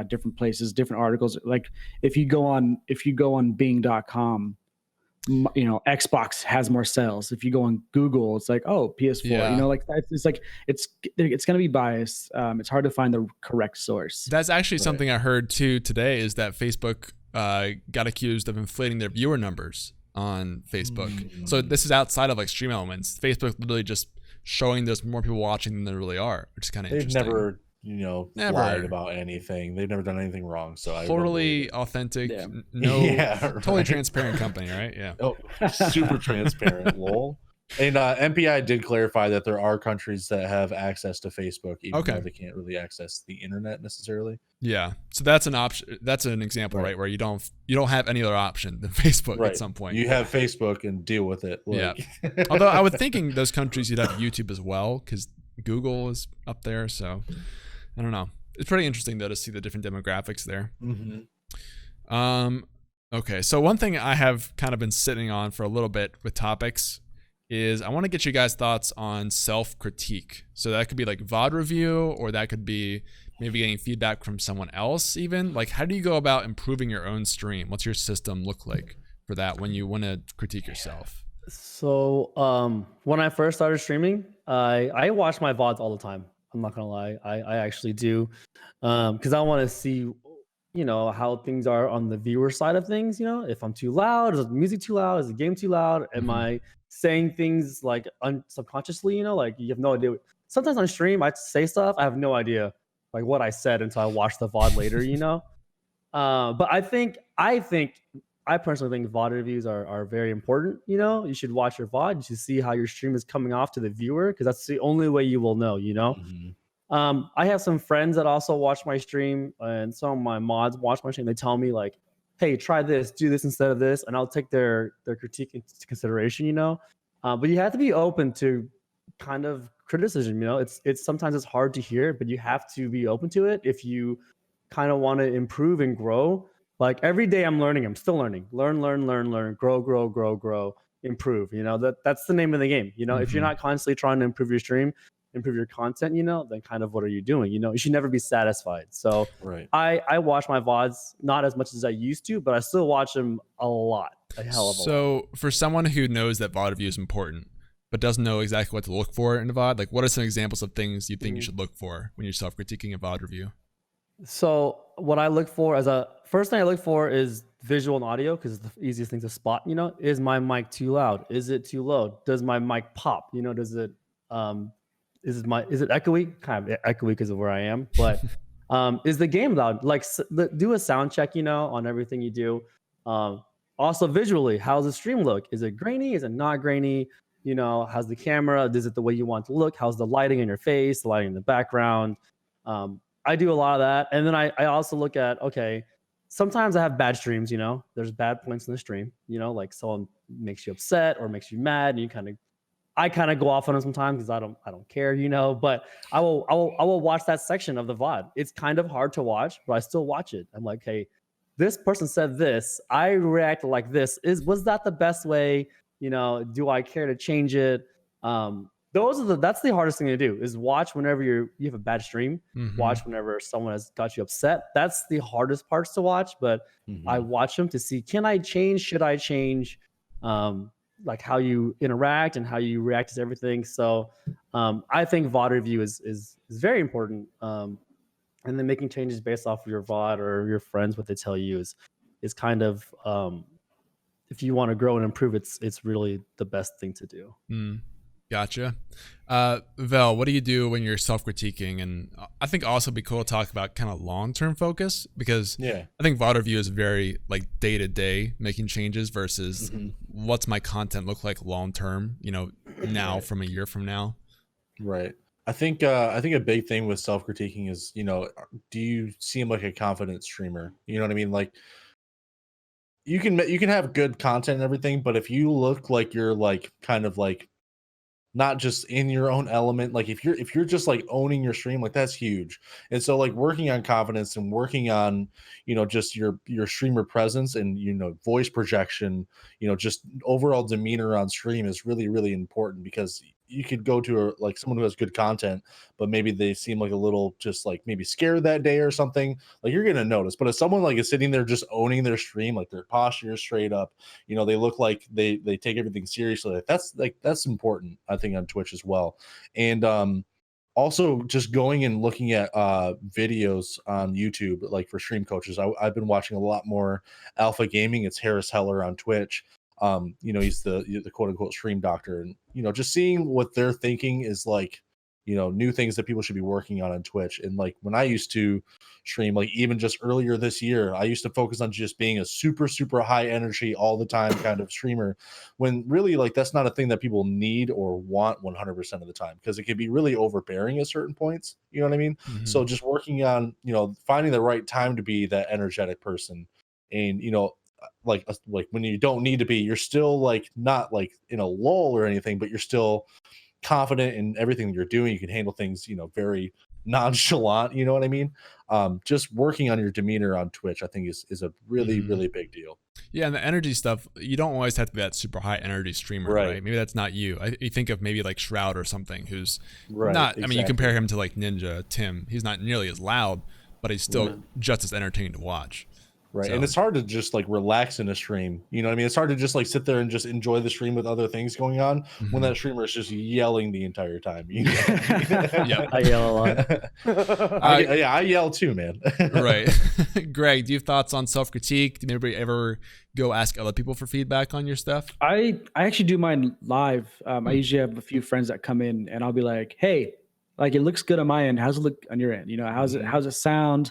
different places, different articles. Like if you go on Bing.com, Xbox has more sales. If you go on Google, it's like, oh, PS4, it's going to be biased. It's hard to find the correct source. That's actually something I heard too today, is that Facebook got accused of inflating their viewer numbers on Facebook. So this is outside of like Stream Elements. Facebook literally just showing there's more people watching than there really are, which is kind of interesting. They've never, lied about anything. They've never done anything wrong. So totally authentic, totally transparent company, right? Yeah. Oh, super transparent. Lol. And MPI did clarify that there are countries that have access to Facebook, even though they can't really access the internet necessarily. Yeah, so that's an option. That's an example, right, where you don't have any other option than Facebook at some point. You have Facebook and deal with it. Yeah. Although I would think in those countries you'd have YouTube as well, because Google is up there. So I don't know. It's pretty interesting though to see the different demographics there. Okay, so one thing I have kind of been sitting on for a little bit with topics is I want to get you guys' thoughts on self-critique. So that could be like VOD review, or that could be maybe getting feedback from someone else even. Like, how do you go about improving your own stream? What's your system look like for that when you want to critique yourself? So when I first started streaming, I watch my VODs all the time. I'm not going to lie. I actually do. Because I want to see, how things are on the viewer side of things. If I'm too loud, is the music too loud? Is the game too loud? Am I saying things like subconsciously, like you have no idea. Sometimes on stream, I say stuff, I have no idea like what I said until I watch the VOD later, But I personally think VOD reviews are very important. You should watch your VOD. You should see how your stream is coming off to the viewer, because that's the only way you will know, I have some friends that also watch my stream, and some of my mods watch my stream. They tell me like, hey, try this, do this instead of this, and I'll take their critique into consideration, But you have to be open to kind of criticism, It's sometimes it's hard to hear, but you have to be open to it if you kind of want to improve and grow. Like every day I'm learning, I'm still learning. Learn, grow, improve. That's the name of the game. If you're not constantly trying to improve your stream, improve your content, then kind of what are you doing? You should never be satisfied. So I watch my VODs not as much as I used to, but I still watch them a lot, a hell of a lot. So for someone who knows that VOD review is important, but doesn't know exactly what to look for in a VOD, like what are some examples of things you think you should look for when you're self-critiquing a VOD review? So what I look for first thing I look for is visual and audio, because it's the easiest thing to spot. Is my mic too loud? Is it too low? Does my mic pop? Does it is it echoey? Kind of echoey because of where I am, but is the game loud? Like do a sound check, on everything you do. Also visually, how's the stream look? Is it grainy? Is it not grainy? How's the camera? Is it the way you want it to look? How's the lighting in your face? The lighting in the background? I do a lot of that. And then I also look at, okay, sometimes I have bad streams, there's bad points in the stream, like someone makes you upset or makes you mad, and I kind of go off on them sometimes because I don't care, but I will watch that section of the VOD. It's kind of hard to watch, but I still watch it. I'm like, hey, this person said this, I reacted like this. Was that the best way? Do I care to change it? That's the hardest thing to do, is watch whenever you have a bad stream. Watch whenever someone has got you upset. That's the hardest parts to watch, but I watch them to see, can I change? Should I change? Like how you interact and how you react to everything. So I think VOD review is very important. And then making changes based off of your VOD or your friends, what they tell you is kind of, if you want to grow and improve, it's really the best thing to do. Gotcha. Vel, what do you do when you're self-critiquing? And I think also it'd be cool to talk about kind of long-term focus, because I think VOD review is very like day-to-day making changes versus what's my content look like long-term, now from a year from now. Right. I think a big thing with self-critiquing is, do you seem like a confident streamer? You know what I mean? Like you can have good content and everything, but if you look like you're like kind of like not just in your own element, like if you're just like owning your stream, like that's huge. And so like working on confidence and working on, just your streamer presence and voice projection, just overall demeanor on stream is really, really important, because you could go to like someone who has good content, but maybe they seem like a little just like maybe scared that day or something, like you're gonna notice. But if someone like is sitting there just owning their stream, like their posture is straight up, they look like they take everything seriously, that's important, I think, on Twitch as well. And also just going and looking at videos on YouTube, like for stream coaches. I've been watching a lot more Alpha Gaming. It's Harris Heller on Twitch. He's the quote unquote stream doctor, and just seeing what they're thinking is like, new things that people should be working on Twitch. And like when I used to stream, like even just earlier this year, I used to focus on just being a super, super high energy all the time kind of streamer, when really like that's not a thing that people need or want 100% of the time, because it can be really overbearing at certain points. You know what I mean? Mhm. So just working on, finding the right time to be that energetic person. And, like when you don't need to be, you're still like not like in a lull or anything, but you're still confident in everything you're doing. You can handle things, very nonchalant. You know what I mean? Just working on your demeanor on Twitch, I think is a really, really big deal. Yeah, and the energy stuff, you don't always have to be that super high energy streamer, right? Maybe that's not you. You think of maybe like Shroud or something, who's not, exactly. I mean, you compare him to like Ninja, Tim, he's not nearly as loud, but he's still just as entertaining to watch. Right. So. And it's hard to just like relax in a stream. You know what I mean? It's hard to just like sit there and just enjoy the stream with other things going on when that streamer is just yelling the entire time. Yeah, I yell a lot. I yell too, man. Right. Greg, do you have thoughts on self-critique? Do you maybe ever go ask other people for feedback on your stuff? I actually do mine live. I usually have a few friends that come in and I'll be like, hey, like it looks good on my end. How's it look on your end? How's it sound?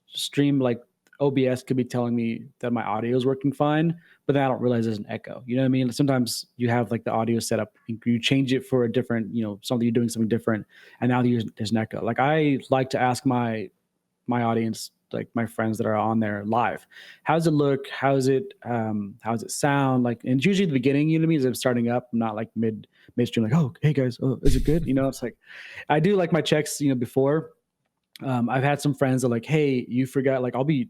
Stream like OBS could be telling me that my audio is working fine, but then I don't realize there's an echo. You know what I mean? Sometimes you have like the audio set up, you change it for a different, something, you're doing something different, and now there's an echo. Like I like to ask my audience, like my friends that are on there live, how's it look? How's it sound? Like, and it's usually the beginning, you know what I mean? As I'm starting up, I'm not like midstream, like, oh, hey guys, oh, is it good? It's like, I do like my checks, before. I've had some friends that are like, hey, you forgot, like I'll be,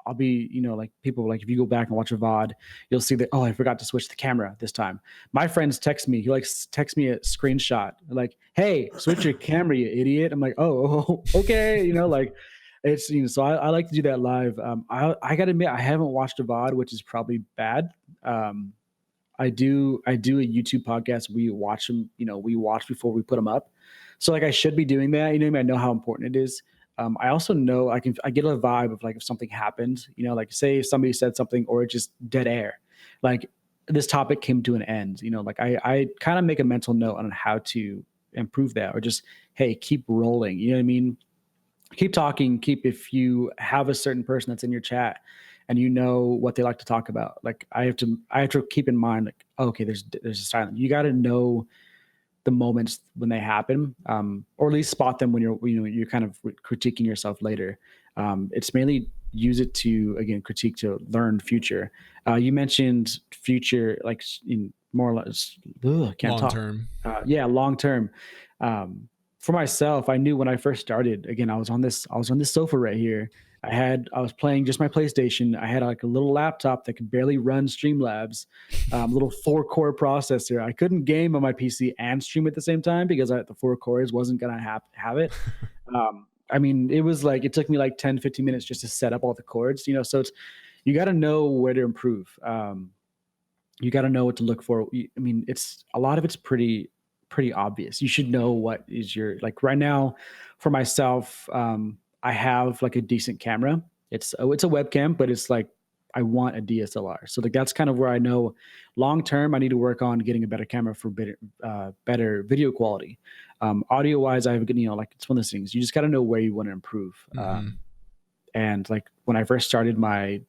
like people, like if you go back and watch a VOD, you'll see that, oh, I forgot to switch the camera this time. My friends text me, he likes text me a screenshot, like, hey, switch your camera, you idiot. I'm like, oh, okay. Like it's, so I like to do that live. I gotta admit, I haven't watched a VOD, which is probably bad. I do a YouTube podcast. We watch them, we watch before we put them up. So like I should be doing that. I know how important it is. I also know I get a vibe of like if something happened, like say if somebody said something or it just dead air, like this topic came to an end, like I kind of make a mental note on how to improve that, or just, hey, keep rolling. You know what I mean? Keep talking. If you have a certain person that's in your chat and you know what they like to talk about, like I have to keep in mind, like, okay, there's a silence. You got to know the moments when they happen, or at least spot them when you're kind of critiquing yourself later. It's mainly use it to, again, critique to learn future. You mentioned future, like in more or less, can't talk. Long term. For myself, I knew when I first started, again, I was on this sofa right here. I was playing just my PlayStation. I had like a little laptop that could barely run Streamlabs, little 4-core processor. I couldn't game on my PC and stream at the same time because the 4 cores wasn't going to have it. I mean, it was like, it took me like 10, 15 minutes just to set up all the chords, so you got to know where to improve. You got to know what to look for. I mean, a lot of it's pretty obvious. You should know what is your, like right now for myself, I have like a decent camera. It's a webcam, but it's like, I want a DSLR. So like, that's kind of where I know long-term, I need to work on getting a better camera for better video quality. Audio wise, I have, like, it's one of those things, you just got to know where you want to improve. And like when I first started my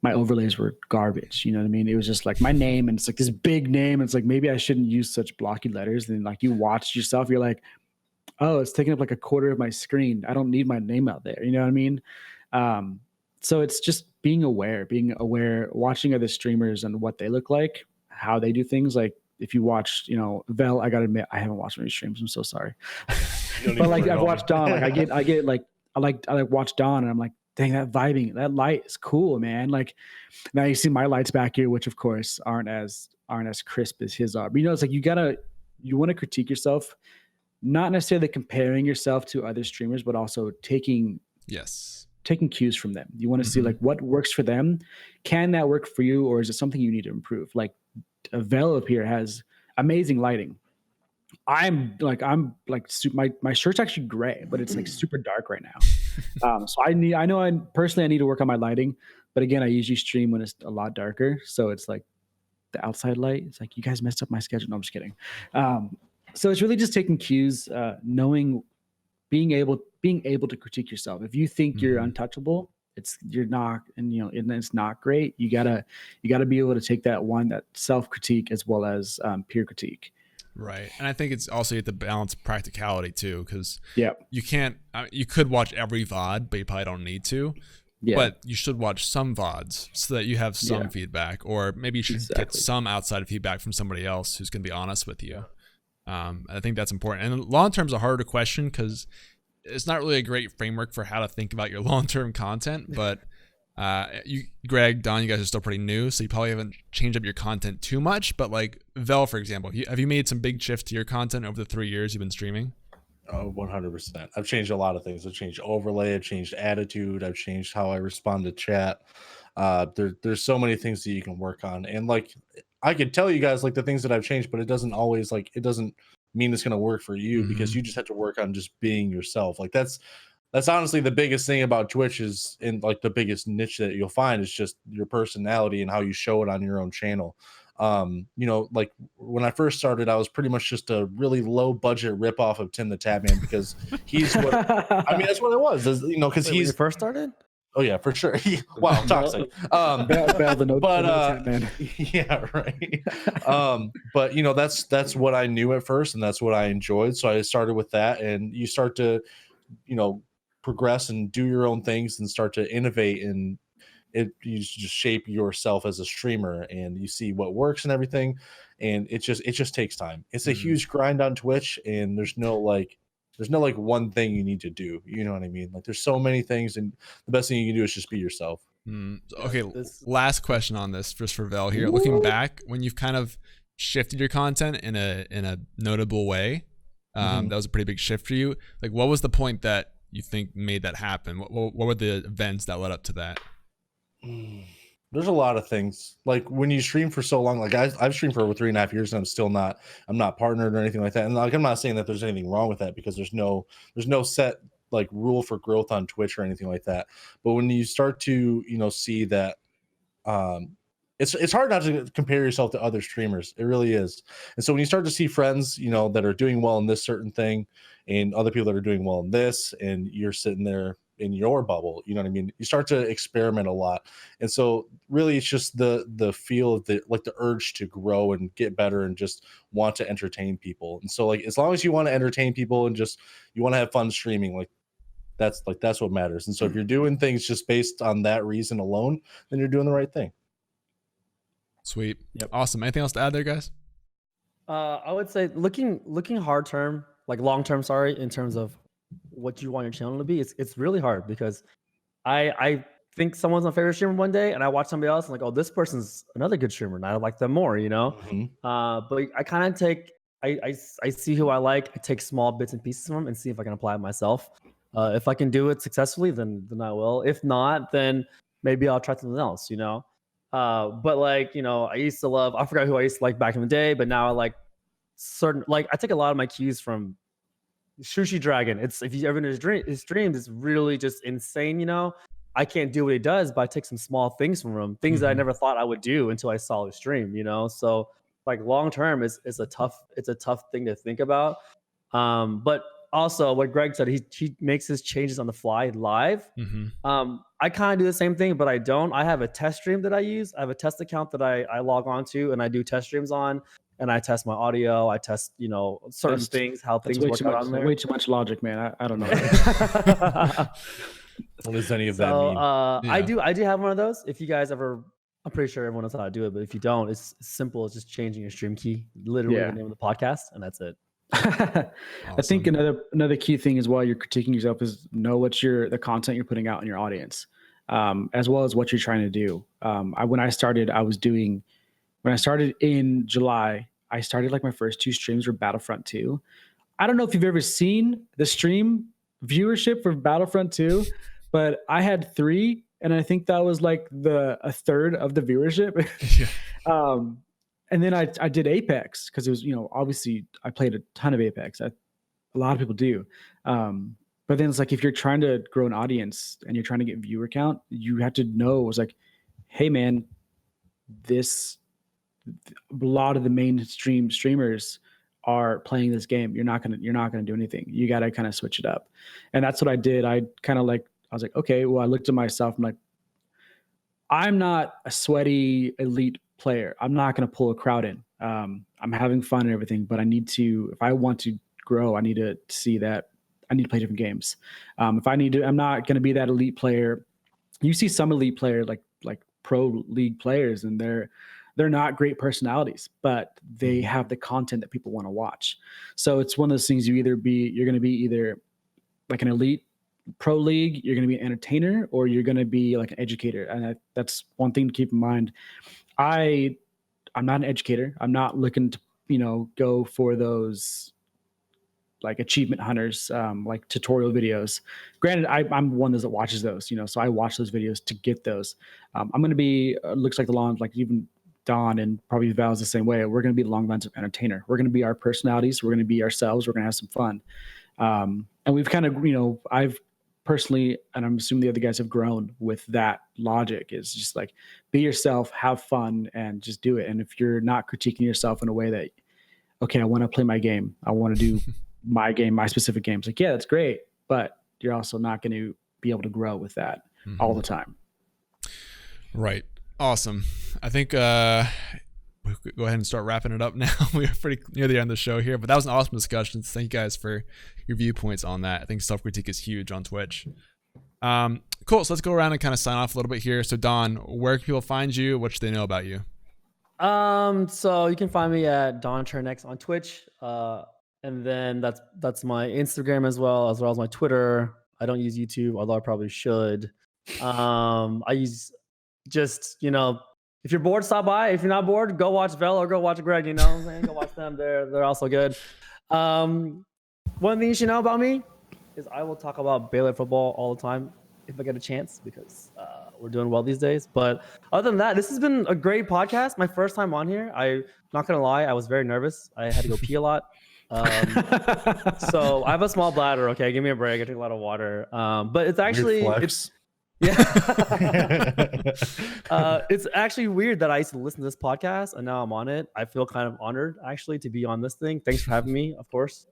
my overlays were garbage. You know what I mean? It was just like my name, and it's like this big name. It's like, maybe I shouldn't use such blocky letters. And like, you watch yourself, you're like, oh, it's taking up like a quarter of my screen. I don't need my name out there. You know what I mean? So it's just being aware, watching other streamers and what they look like, how they do things. Like if you watch, you know, Vel, I gotta admit, I haven't watched many streams. I'm so sorry. But like I've watched Don. Like I get like I like watch Don, and I'm like, dang, that vibing, that light is cool, man. Like now you see my lights back here, which of course aren't as crisp as his are. But you know, it's like you want to critique yourself, not necessarily comparing yourself to other streamers, but also taking cues from them. You want to see like what works for them. Can that work for you, or is it something you need to improve? Like Vel up here has amazing lighting. I'm like my shirt's actually gray, but it's like super dark right now. So I need to work on my lighting, but again, I usually stream when it's a lot darker. So it's like the outside light. It's like, you guys messed up my schedule. No, I'm just kidding. So it's really just taking cues, knowing, being able to critique yourself. If you think you're untouchable, you're not, and you know, and it's not great. You gotta be able to take that self-critique as well as peer critique. Right. And I think it's also you have to balance practicality too, because you can't, you could watch every VOD, but you probably don't need to. Yeah. But you should watch some VODs so that you have some feedback, or maybe you should get some outside feedback from somebody else who's going to be honest with you. I think that's important. And long-term is a harder question because it's not really a great framework for how to think about your long-term content, but you, Greg, Don, you guys are still pretty new, so you probably haven't changed up your content too much. But like Vel, for example, have you made some big shifts to your content over the 3 years you've been streaming? Oh, 100%. I've changed a lot of things. I've changed overlay. I've changed attitude. I've changed how I respond to chat. There's so many things that you can work on. And like, I could tell you guys like the things that I've changed, but it doesn't always like, it doesn't mean it's going to work for you because you just have to work on just being yourself. Like that's honestly the biggest thing about Twitch is, in like the biggest niche that you'll find is just your personality and how you show it on your own channel. You know, like when I first started, I was pretty much just a really low budget ripoff of Tim the Tatman because he's what I mean, that's what it was, you know, because he's first started. Oh yeah, for sure. Wow, toxic. Yeah, right. But you know, that's what I knew at first, and that's what I enjoyed. So I started with that, and you start to, you know, progress and do your own things and start to innovate, and you just shape yourself as a streamer, and you see what works and everything. And it just takes time. It's a huge grind on Twitch, and there's no like one thing you need to do. You know what I mean? Like there's so many things, and the best thing you can do is just be yourself. Okay, last question on this, just for Vel here. Looking back, when you've kind of shifted your content in a notable way, that was a pretty big shift for you. Like, what was the point that you think made that happen? What were the events that led up to that? There's a lot of things. Like when you stream for so long, like I've streamed for over 3.5 years, and I'm not partnered or anything like that. And like I'm not saying that there's anything wrong with that, because there's no set like rule for growth on Twitch or anything like that. But when you start to, you know, see that it's hard not to compare yourself to other streamers. It really is. And so when you start to see friends, you know, that are doing well in this certain thing, and other people that are doing well in this, and you're sitting there in your bubble, you know what I mean? You start to experiment a lot. And so really it's just the feel of the urge to grow and get better and just want to entertain people. And so like, as long as you want to entertain people and just, you want to have fun streaming, that's what matters. And so if you're doing things just based on that reason alone, then you're doing the right thing. Sweet. Yep. Awesome. Anything else to add there, guys? I would say looking long term, in terms of what you want your channel to be, it's really hard, because I think someone's my favorite streamer one day, and I watch somebody else and like, oh, this person's another good streamer, and I like them more, you know. But I kind of take, I see who I like, I take small bits and pieces from them and see if I can apply it myself. If I can do it successfully, then I will. If not, then maybe I'll try something else, you know. But like, you know, I forgot who I used to like back in the day, but now I like certain, like I take a lot of my cues from Sushi Dragon. If you ever know his streams, it's really just insane, you know. I can't do what he does, but I take some small things from him, things that I never thought I would do until I saw his stream, you know. So like long term is a tough thing to think about. But also what Greg said, he makes his changes on the fly live. I kind of do the same thing, but I don't. I have a test stream that I use. I have a test account that I log on to, and I do test streams on, and I test my audio. I test, certain things, how things work out on there. Way too much logic, man. I don't know. What does any of that mean? I do have one of those. If you guys ever, I'm pretty sure everyone knows how to do it, but if you don't, it's simple. It's just changing your stream key, literally the name of the podcast, and that's it. Awesome. I think another key thing is while you're critiquing yourself is know what the content you're putting out in your audience, as well as what you're trying to do. When I started in July, I started like my first 2 streams were Battlefront 2. I don't know if you've ever seen the stream viewership for Battlefront 2, but I had 3, and I think that was like a third of the viewership. And then I did Apex because it was, obviously I played a ton of Apex. A lot of people do. But then it's like, if you're trying to grow an audience and you're trying to get viewer count, you have to know, it's like, hey man, a lot of the mainstream streamers are playing this game. You're not gonna do anything. You got to kind of switch it up. And that's what I did. I was like, okay, well, I looked at myself. I'm like, I'm not a sweaty elite player. I'm not going to pull a crowd in. I'm having fun and everything, but if I want to grow, I need to see that I need to play different games. I'm not going to be that elite player. You see some elite player like pro league players, and they're not great personalities, but they have the content that people want to watch. So it's one of those things you're going to be either like an elite pro league, you're going to be an entertainer, or you're going to be like an educator. And that's one thing to keep in mind. I'm not an educator. I'm not looking to, go for those like achievement hunters, like tutorial videos. Granted, I'm one that watches those, so I watch those videos to get those. I'm going to be, looks like the long, like even Don and probably Val's the same way. We're going to be long lines of entertainer. We're going to be our personalities. We're going to be ourselves. We're going to have some fun. And we've kind of, I've personally, and I'm assuming the other guys have grown with that logic, is just like, be yourself, have fun, and just do it. And if you're not critiquing yourself in a way that, okay, I want to play my game, I want to do my game, my specific games, like, yeah, that's great, but you're also not going to be able to grow with that all the time. Right. Awesome. I think we'll go ahead and start wrapping it up now. We are pretty near the end of the show here, but that was an awesome discussion. Thank you guys for your viewpoints on that. I think self-critique is huge on Twitch. Cool. So let's go around and kind of sign off a little bit here. So Don, where can people find you? What should they know about you? So you can find me at DonTranx on Twitch. And then that's my Instagram as well as my Twitter. I don't use YouTube, although I probably should. I use just, if you're bored, stop by. If you're not bored, go watch Vel or go watch Greg, you know what I'm saying? Go watch them. They're also good. One thing you should know about me is I will talk about Baylor football all the time if I get a chance, because we're doing well these days. But other than that, this has been a great podcast. My first time on here. I'm not going to lie, I was very nervous. I had to go pee a lot. So I have a small bladder. Okay, give me a break. I drink a lot of water. But it's actually it's actually weird that I used to listen to this podcast and now I'm on it. I feel kind of honored actually to be on this thing. Thanks for having me, of course.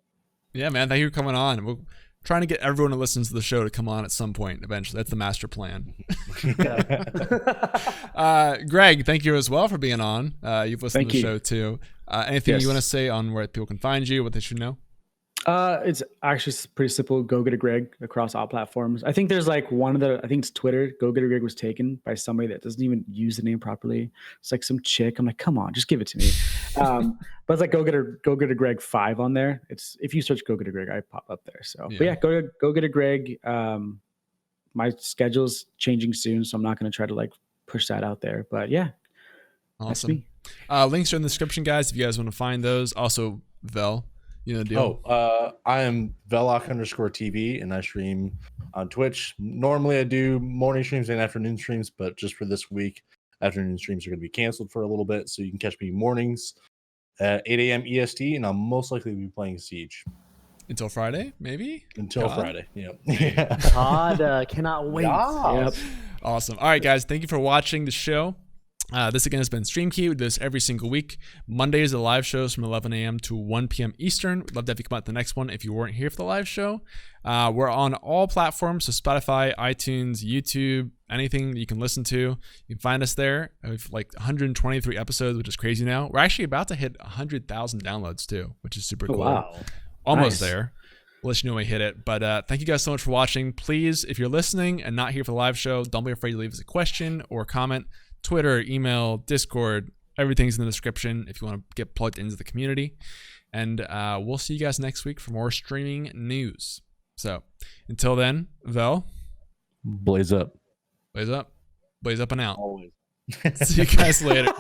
Yeah, man. Thank you for coming on. We're trying to get everyone who listens to the show to come on at some point eventually. That's the master plan. Greg, thank you as well for being on. You've listened to the show too. Anything you want to say on where people can find you, what they should know? It's actually pretty simple. GoGetterGreg across all platforms. I think there's like I think it's Twitter. GoGetterGreg was taken by somebody that doesn't even use the name properly. It's like some chick. I'm like, come on, just give it to me. But it's like GoGetterGreg 5 on there. It's, if you search GoGetterGreg, I pop up there. So, but yeah, GoGetterGreg. My schedule's changing soon, so I'm not going to try to like push that out there. But yeah, awesome. Links are in the description, guys, if you guys want to find those. Also, Vel. You know the deal. I am Veloc_TV, and I stream on Twitch. Normally I do morning streams and afternoon streams, but just for this week, afternoon streams are going to be canceled for a little bit. So you can catch me mornings at 8 a.m. EST, and I'll most likely be playing Siege. Until Friday, maybe? Until Friday, yeah. Todd, cannot wait. Yep. Awesome. All right, guys, thank you for watching the show. This again has been Stream Key. We do this every single week. Mondays are the live shows from 11 a.m. to 1 p.m. Eastern. We'd love to have you come out to the next one if you weren't here for the live show. We're on all platforms, so Spotify, iTunes, YouTube, anything that you can listen to. You can find us there. We have like 123 episodes, which is crazy now. We're actually about to hit 100,000 downloads too, which is super cool. Wow. Almost Nice. there. We'll let you know when we hit it. But thank you guys so much for watching. Please, if you're listening and not here for the live show, don't be afraid to leave us a question or comment. Twitter, email, Discord, everything's in the description if you want to get plugged into the community. And we'll see you guys next week for more streaming news. So until then, Vel, Blaze up. blaze up and out. Always. See you guys later.